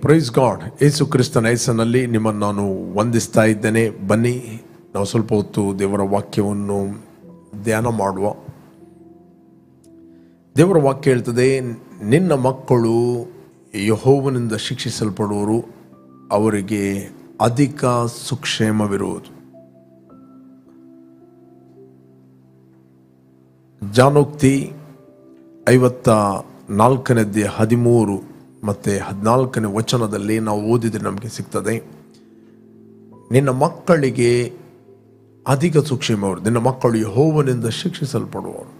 Praise God. ಯೇಸು ಕ್ರಿಸ್ತನ ಹೆಸರಿನಲ್ಲಿ ನಿಮ್ಮನ್ನು ನಾನು ವಂದಿಸ್ತಾ ಇದ್ದೇನೆ. ಬನ್ನಿ ನಾವು ಸ್ವಲ್ಪ ಹೊತ್ತು ದೇವರ ವಾಕ್ಯವನ್ನು ಧ್ಯಾನ ಮಾಡುವ. ದೇವರ ವಾಕ್ಯ ಹೇಳ್ತದೆ, ನಿನ್ನ ಮಕ್ಕಳು ಯೆಹೋವನಿಂದ ಶಿಕ್ಷಿಸಲ್ಪಡುವರು, ಅವರಿಗೆ ಅಧಿಕ ಸುಕ್ಷೇಮವಿರುವುದು. ಜಾನೋಕ್ತಿ 54 13 ಮತ್ತು 14 ವಚನದಲ್ಲಿ ನಾವು ಓದಿದರೆ ನಮಗೆ ಸಿಗ್ತದೆ, ನಿನ್ನ ಮಕ್ಕಳಿಗೆ ಅಧಿಕ ಸುಕ್ಷೇಮವರು, ನಿನ್ನ ಮಕ್ಕಳು ಯೆಹೋವನಿಂದ ಶಿಕ್ಷಿಸಲ್ಪಡುವರು,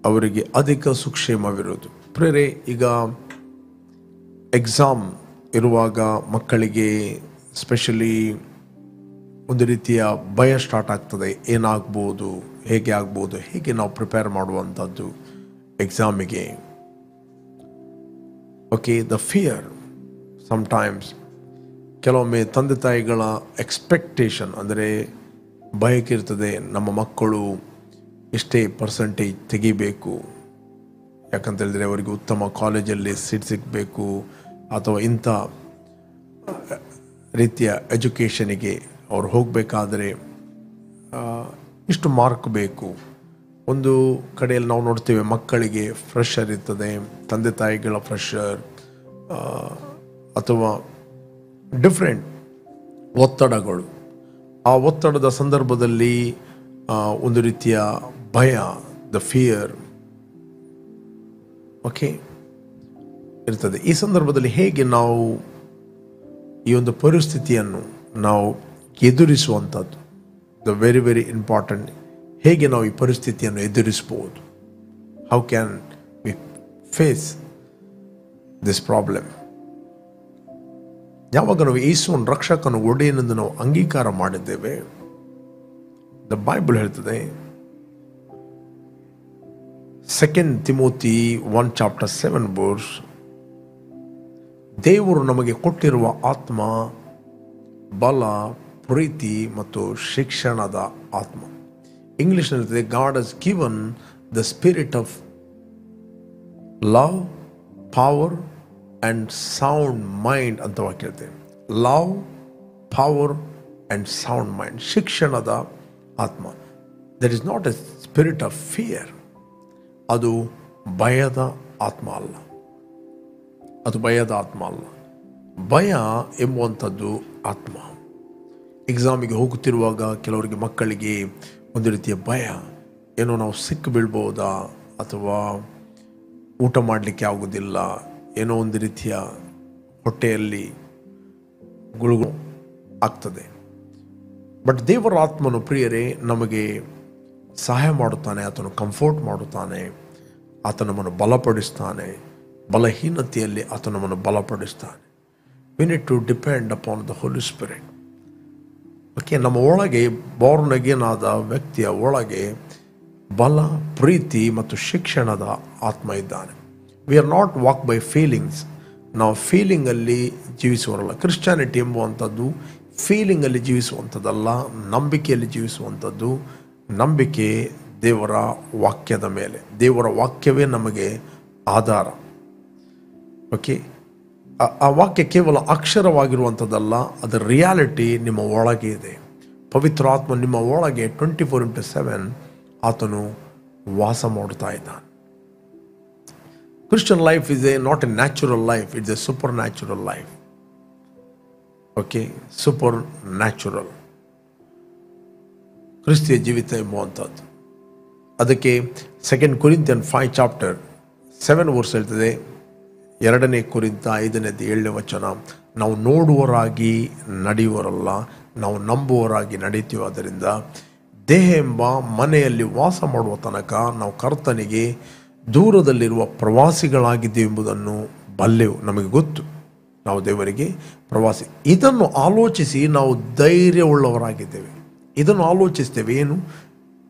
ಅವರಿಗೆ ಅಧಿಕ ಸುಕ್ಷೇಮವಿರುವುದು. ಪ್ರೇರೆ, ಈಗ ಎಕ್ಸಾಮ್ ಇರುವಾಗ ಮಕ್ಕಳಿಗೆ ಸ್ಪೆಷಲಿ ಒಂದು ರೀತಿಯ ಭಯ ಸ್ಟಾರ್ಟ್ ಆಗ್ತದೆ. ಏನಾಗ್ಬೋದು, ಹೇಗೆ ಆಗ್ಬೋದು, ಹೇಗೆ ನಾವು ಪ್ರಿಪೇರ್ ಮಾಡುವಂಥದ್ದು ಎಕ್ಸಾಮಿಗೆ. Okay, the fear sometimes. ಕೆಲವೊಮ್ಮೆ ತಂದೆ ತಾಯಿಗಳ ಎಕ್ಸ್ಪೆಕ್ಟೇಷನ್ ಅಂದರೆ ಬಯಕೆ ಇರ್ತದೆ, ನಮ್ಮ ಮಕ್ಕಳು ಇಷ್ಟೇ ಪರ್ಸೆಂಟೇಜ್ ತೆಗಿಬೇಕು, ಯಾಕಂತ ಹೇಳಿದ್ರೆ ಅವರಿಗೆ ಉತ್ತಮ ಕಾಲೇಜಲ್ಲಿ ಸೀಟ್ ಸಿಗಬೇಕು, ಅಥವಾ ಇಂಥ ರೀತಿಯ ಎಜುಕೇಷನಿಗೆ ಅವ್ರು ಹೋಗಬೇಕಾದ್ರೆ ಇಷ್ಟು ಮಾರ್ಕ್ ಬೇಕು. ಒಂದು ಕಡೆಯಲ್ಲಿ ನಾವು ನೋಡ್ತೇವೆ, ಮಕ್ಕಳಿಗೆ ಫ್ರೆಷರ್ ಇರ್ತದೆ, ತಂದೆ ತಾಯಿಗಳ ಫ್ರೆಷರ್ ಅಥವಾ ಡಿಫ್ರೆಂಟ್ ಒತ್ತಡಗಳು. ಆ ಒತ್ತಡದ ಸಂದರ್ಭದಲ್ಲಿ ಒಂದು ರೀತಿಯ ಭಯ, ದ ಫಿಯರ್ ಓಕೆ ಇರ್ತದೆ. ಈ ಸಂದರ್ಭದಲ್ಲಿ ಹೇಗೆ ನಾವು ಈ ಒಂದು ಪರಿಸ್ಥಿತಿಯನ್ನು ನಾವು ಎದುರಿಸುವಂಥದ್ದು, ದ ವೆರಿ ವೆರಿ ಇಂಪಾರ್ಟೆಂಟ್. ಹೇಗೆ ನಾವು ಈ ಪರಿಸ್ಥಿತಿಯನ್ನು ಎದುರಿಸಬಹುದು? How can we face this problem? ಯಾವಾಗ ನಾವು ಯೇಸುವನ್ನು ರಕ್ಷಕನು ಒಡೆಯನೆಂದು ನಾವು ಅಂಗೀಕಾರ ಮಾಡಿದ್ದೇವೆ, ದ ಬೈಬಲ್ ಹೇಳ್ತದೆ, 2 ತಿಮೋತಿ 1:7 ದೇವರು ನಮಗೆ ಕೊಟ್ಟಿರುವ ಆತ್ಮ ಬಲ, ಪ್ರೀತಿ ಮತ್ತು ಶಿಕ್ಷಣದ ಆತ್ಮ. ಇಂಗ್ಲಿಷ್ನಲ್ಲಿ ಗಾಡ್ ಹಸ್ given the spirit of love, power and sound mind ಅಂತ ಕೇಳ್ತೇವೆ. Love, power and sound mind, ಶಿಕ್ಷಣದ ಆತ್ಮ. That is not A spirit of fear. ಅದು ಭಯದ ಆತ್ಮ ಅಲ್ಲ, ಅದು ಭಯದ ಆತ್ಮ ಅಲ್ಲ. ಭಯ ಎಂಬುವಂಥದ್ದು ಆತ್ಮ. ಎಕ್ಸಾಮಿಗೆ ಹೋಗುತ್ತಿರುವಾಗ ಕೆಲವರಿಗೆ ಮಕ್ಕಳಿಗೆ ಒಂದು ರೀತಿಯ ಭಯ, ಏನೋ ನಾವು ಸಿಕ್ಕು ಬೀಳ್ಬೋದಾ, ಅಥವಾ ಊಟ ಮಾಡಲಿಕ್ಕೆ ಆಗೋದಿಲ್ಲ, ಏನೋ ಒಂದು ರೀತಿಯ ಹೊಟ್ಟೆಯಲ್ಲಿ ಗುಳುಗು ಆಗ್ತದೆ. ಬಟ್ ದೇವರ ಆತ್ಮನು ಪ್ರಿಯರೇ ನಮಗೆ ಸಹಾಯ ಮಾಡುತ್ತಾನೆ, ಆತನು ಕಂಫರ್ಟ್ ಮಾಡುತ್ತಾನೆ, ಆತ ನಮ್ಮನ್ನು ಬಲಪಡಿಸ್ತಾನೆ, ಬಲಹೀನತೆಯಲ್ಲಿ ಆತ ನಮ್ಮನ್ನು ಬಲಪಡಿಸ್ತಾನೆ. We need to depend upon the Holy Spirit. Okay, ನಮ್ಮ ಒಳಗೆ ಬಾರ್ನ್ ಅಗೇನ್ ಆದ ವ್ಯಕ್ತಿಯ ಒಳಗೆ ಬಲ, ಪ್ರೀತಿ ಮತ್ತು ಶಿಕ್ಷಣದ ಆತ್ಮ ಇದ್ದಾನೆ. We are not walk by feelings. ನಾವು ಫೀಲಿಂಗಲ್ಲಿ ಜೀವಿಸುವರಲ್ಲ. ಕ್ರಿಶ್ಚಿಯಾನಿಟಿ ಎಂಬುವಂಥದ್ದು ಫೀಲಿಂಗಲ್ಲಿ ಜೀವಿಸುವಂಥದ್ದಲ್ಲ, ನಂಬಿಕೆಯಲ್ಲಿ ಜೀವಿಸುವಂಥದ್ದು. ನಂಬಿಕೆ ದೇವರ ವಾಕ್ಯದ ಮೇಲೆ. ದೇವರ ವಾಕ್ಯವೇ ನಮಗೆ ಆಧಾರ. ಓಕೆ, ಆ ವಾಕ್ಯ ಕೇವಲ ಅಕ್ಷರವಾಗಿರುವಂಥದ್ದಲ್ಲ, ಅದರ ರಿಯಾಲಿಟಿ ನಿಮ್ಮ ಒಳಗೆ ಇದೆ. ಪವಿತ್ರ ಆತ್ಮ ನಿಮ್ಮ ಒಳಗೆ 24/7 ಆತನು ವಾಸ ಮಾಡುತ್ತಾ ಇದ್ದಾನೆ. Christian life is not a natural life, it's a super natural life. Okay, super natural ಕ್ರಿಸ್ತಿಯ ಜೀವಿತ ಎಂಬುವಂಥದ್ದು. ಅದಕ್ಕೆ 2 ಕೊರಿಂಥಿಯನ್ 5:7 ಹೇಳ್ತದೆ, 2 ಕೊರಿಂಥ 5:7 ನಾವು ನೋಡುವವರಾಗಿ ನಡೆಯುವರಲ್ಲ, ನಾವು ನಂಬುವವರಾಗಿ ನಡೀತೀವಿ. ಆದ್ದರಿಂದ ದೇಹ ಎಂಬ ಮನೆಯಲ್ಲಿ ವಾಸ ಮಾಡುವ ತನಕ ನಾವು ಕರ್ತನಿಗೆ ದೂರದಲ್ಲಿರುವ ಪ್ರವಾಸಿಗಳಾಗಿದ್ದೇವೆ ಎಂಬುದನ್ನು ಬಲ್ಲೆವು. ನಮಗೆ ಗೊತ್ತು, ನಾವು ದೇವರಿಗೆ ಪ್ರವಾಸಿ. ಇದನ್ನು ಆಲೋಚಿಸಿ ನಾವು ಧೈರ್ಯವುಳ್ಳವರಾಗಿದ್ದೇವೆ. ಇದನ್ನು ಆಲೋಚಿಸ್ತೇವೆ, ಏನು?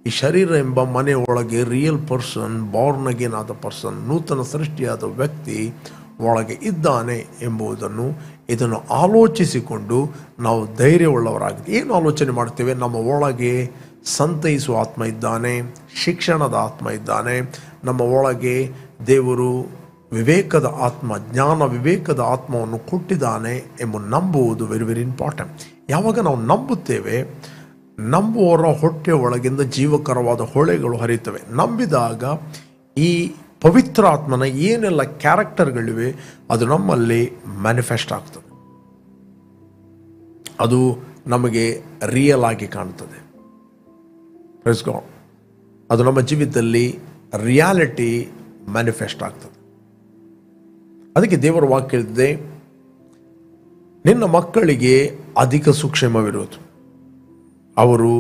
ಈ ಶರೀರ ಎಂಬ ಮನೆಯ ಒಳಗೆ ರಿಯಲ್ ಪರ್ಸನ್, ಬಾರ್ನ್ ಅಗೇನ್ ಆದ ಪರ್ಸನ್, ನೂತನ ಸೃಷ್ಟಿಯಾದ ವ್ಯಕ್ತಿ ಒಳಗೆ ಇದ್ದಾನೆ ಎಂಬುದನ್ನು, ಇದನ್ನು ಆಲೋಚಿಸಿಕೊಂಡು ನಾವು ಧೈರ್ಯವುಳ್ಳವರಾಗಿದೆ. ಏನು ಆಲೋಚನೆ ಮಾಡ್ತೇವೆ? ನಮ್ಮ ಒಳಗೆ ಸಂತೈಸುವ ಆತ್ಮ ಇದ್ದಾನೆ, ಶಿಕ್ಷಣದ ಆತ್ಮ ಇದ್ದಾನೆ, ನಮ್ಮ ಒಳಗೆ ದೇವರು ವಿವೇಕದ ಆತ್ಮ, ಜ್ಞಾನ ವಿವೇಕದ ಆತ್ಮವನ್ನು ಕೊಟ್ಟಿದ್ದಾನೆ ಎಂಬ ನಂಬುವುದು ವೆರಿ ವೆರಿ ಇಂಪಾರ್ಟೆಂಟ್. ಯಾವಾಗ ನಾವು ನಂಬುತ್ತೇವೆ, ನಂಬುವವರ ಹೊಟ್ಟೆ ಒಳಗಿಂದ ಜೀವಕರವಾದ ಹೊಳೆಗಳು ಹರಿಯುತ್ತವೆ. ನಂಬಿದಾಗ ಈ ಪವಿತ್ರ ಆತ್ಮನ ಏನೆಲ್ಲ ಕ್ಯಾರೆಕ್ಟರ್ಗಳಿವೆ ಅದು ನಮ್ಮಲ್ಲಿ ಮ್ಯಾನಿಫೆಸ್ಟ್ ಆಗ್ತದೆ. ಅದು ನಮಗೆ ರಿಯಲ್ ಆಗಿ ಕಾಣ್ತದೆ. Praise God. ಅದು ನಮ್ಮ ಜೀವಿತದಲ್ಲಿ ರಿಯಾಲಿಟಿ ಮ್ಯಾನಿಫೆಸ್ಟ್ ಆಗ್ತದೆ. ಅದಕ್ಕೆ ದೇವರ ವಾಕ್ಯ ಹೇಳಿದೆ, ನಿನ್ನ ಮಕ್ಕಳಿಗೆ ಅಧಿಕ ಸೂಕ್ಷ್ಮವಿರುವುದು, ಅವರು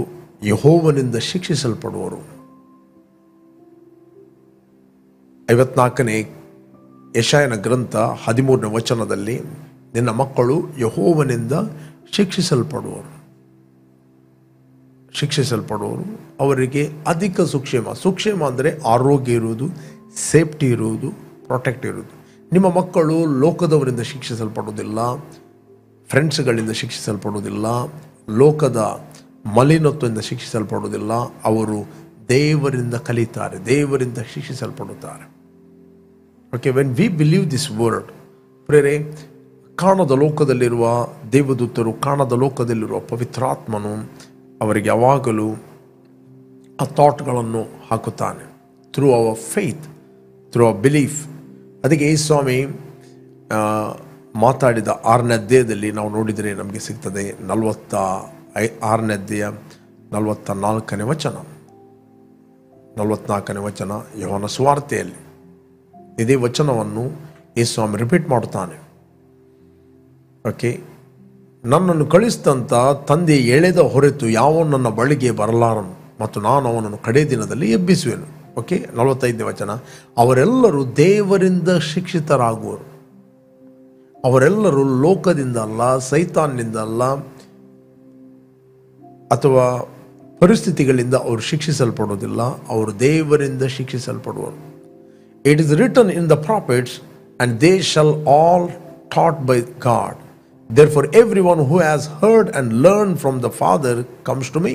ಯೆಹೋವನಿಂದ ಶಿಕ್ಷಿಸಲ್ಪಡುವರು. 54ನೇ ಯೆಶಾಯನ ಗ್ರಂಥ 13ನೇ ವಚನದಲ್ಲಿ, ನಿನ್ನ ಮಕ್ಕಳು ಯೆಹೋವನಿಂದ ಶಿಕ್ಷಿಸಲ್ಪಡುವರು. ಅವರಿಗೆ ಅಧಿಕ ಸೂಕ್ಷ್ಮ ಅಂದರೆ ಆರೋಗ್ಯ ಇರುವುದು, ಸೇಫ್ಟಿ ಇರುವುದು, ಪ್ರೊಟೆಕ್ಟ್ ಇರುವುದು. ನಿಮ್ಮ ಮಕ್ಕಳು ಲೋಕದವರಿಂದ ಶಿಕ್ಷಿಸಲ್ಪಡುವುದಿಲ್ಲ, ಫ್ರೆಂಡ್ಸ್ಗಳಿಂದ ಶಿಕ್ಷಿಸಲ್ಪಡುವುದಿಲ್ಲ, ಲೋಕದ ಮಲಿನತ್ವದಿಂದ ಶಿಕ್ಷಿಸಲ್ಪಡುವುದಿಲ್ಲ. ಅವರು ದೇವರಿಂದ ಕಲಿತಾರೆ, ದೇವರಿಂದ ಶಿಕ್ಷಿಸಲ್ಪಡುತ್ತಾರೆ. Okay, when we believe this word, ಪ್ರೇರೆ, ಕಾಣದ ಲೋಕದಲ್ಲಿರುವ ದೇವದೂತರು, ಕಾಣದ ಲೋಕದಲ್ಲಿರುವ ಪವಿತ್ರಾತ್ಮನು ಅವರಿಗೆ ಯಾವಾಗಲೂ ಆ ಥಾಟ್ಗಳನ್ನು ಹಾಕುತ್ತಾನೆ. Through our faith, through our belief. ಅದಕ್ಕೆ ಈ ಸ್ವಾಮಿ ಮಾತಾಡಿದ 6ನೇ ಅಧ್ಯಾಯದಲ್ಲಿ ನಾವು ನೋಡಿದರೆ ನಮಗೆ ಸಿಗ್ತದೆ. 46ನೇ ಅಧ್ಯಾಯ 44ನೇ ವಚನ, 44ನೇ ವಚನ ಯೋಹಾನ ಸುವಾರ್ತೆಯಲ್ಲಿ ಇದೇ ವಚನವನ್ನು ಈ ಸ್ವಾಮಿ ರಿಪೀಟ್ ಮಾಡುತ್ತಾನೆ. ಓಕೆ, ನನ್ನನ್ನು ಕಳಿಸಿದಂಥ ತಂದೆ ಎಳೆದ ಹೊರತು ಯಾವನು ನನ್ನ ಬಳಿಗೆ ಬರಲಾರನು ಮತ್ತು ನಾನು ಅವನನ್ನು ಕಡೇ ದಿನದಲ್ಲಿ ಎಬ್ಬಿಸುವೆನು. ಓಕೆ, 45ನೇ ವಚನ, ಅವರೆಲ್ಲರೂ ದೇವರಿಂದ ಶಿಕ್ಷಿತರಾಗುವರು. ಅವರೆಲ್ಲರೂ ಲೋಕದಿಂದ ಅಲ್ಲ, ಸೈತಾನ್ನಿಂದ ಅಲ್ಲ, ಅಥವಾ ಪರಿಸ್ಥಿತಿಗಳಿಂದ ಅವರು ಶಿಕ್ಷಿಸಲ್ಪಡುವುದಿಲ್ಲ, ಅವರು ದೇವರಿಂದ ಶಿಕ್ಷಿಸಲ್ಪಡುವರು. It is written in the prophets and they shall all taught by God. Therefore everyone who has heard and learned from the Father comes to me.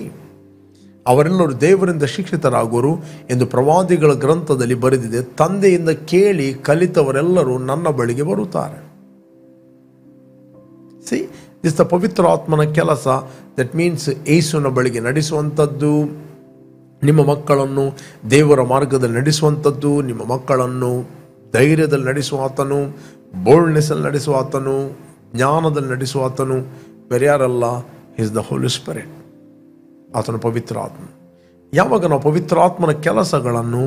ಅವರೆಲ್ಲರೂ ದೇವರಿಂದ ಶಿಕ್ಷಿತರಾಗುವರು ಎಂದು ಪ್ರವಾದಿಗಳ ಗ್ರಂಥದಲ್ಲಿ ಬರೆದಿದೆ. ತಂದೆಯಿಂದ ಕೇಳಿ ಕಲಿತವರೆಲ್ಲರೂ ನನ್ನ ಬಳಿಗೆ ಬರುತ್ತಾರೆ. ಸಿ, ದಿಸ್ ದ ಪವಿತ್ರ ಆತ್ಮನ ಕೆಲಸ. ದಟ್ ಮೀನ್ಸ್ ಯೇಸುವಿನ ಬಳಿಗೆ ನಡೆಸುವಂಥದ್ದು, ನಿಮ್ಮ ಮಕ್ಕಳನ್ನು ದೇವರ ಮಾರ್ಗದಲ್ಲಿ ನಡೆಸುವಂಥದ್ದು, ನಿಮ್ಮ ಮಕ್ಕಳನ್ನು ಧೈರ್ಯದಲ್ಲಿ ನಡೆಸುವ ಆತನು, ಬೋಲ್ಡ್ನೆಸ್ಸಲ್ಲಿ ನಡೆಸುವ ಆತನು, ಜ್ಞಾನದಲ್ಲಿ ನಡೆಸುವ ಆತನು ಬೇರೆ ಯಾರಲ್ಲ, ಈಸ್ ದ ಹೋಲಿ ಸ್ಪಿರಿಟ್. ಆತನು ಪವಿತ್ರ ಆತ್ಮ. ಯಾವಾಗ ನಾವು ಪವಿತ್ರ ಆತ್ಮನ ಕೆಲಸಗಳನ್ನು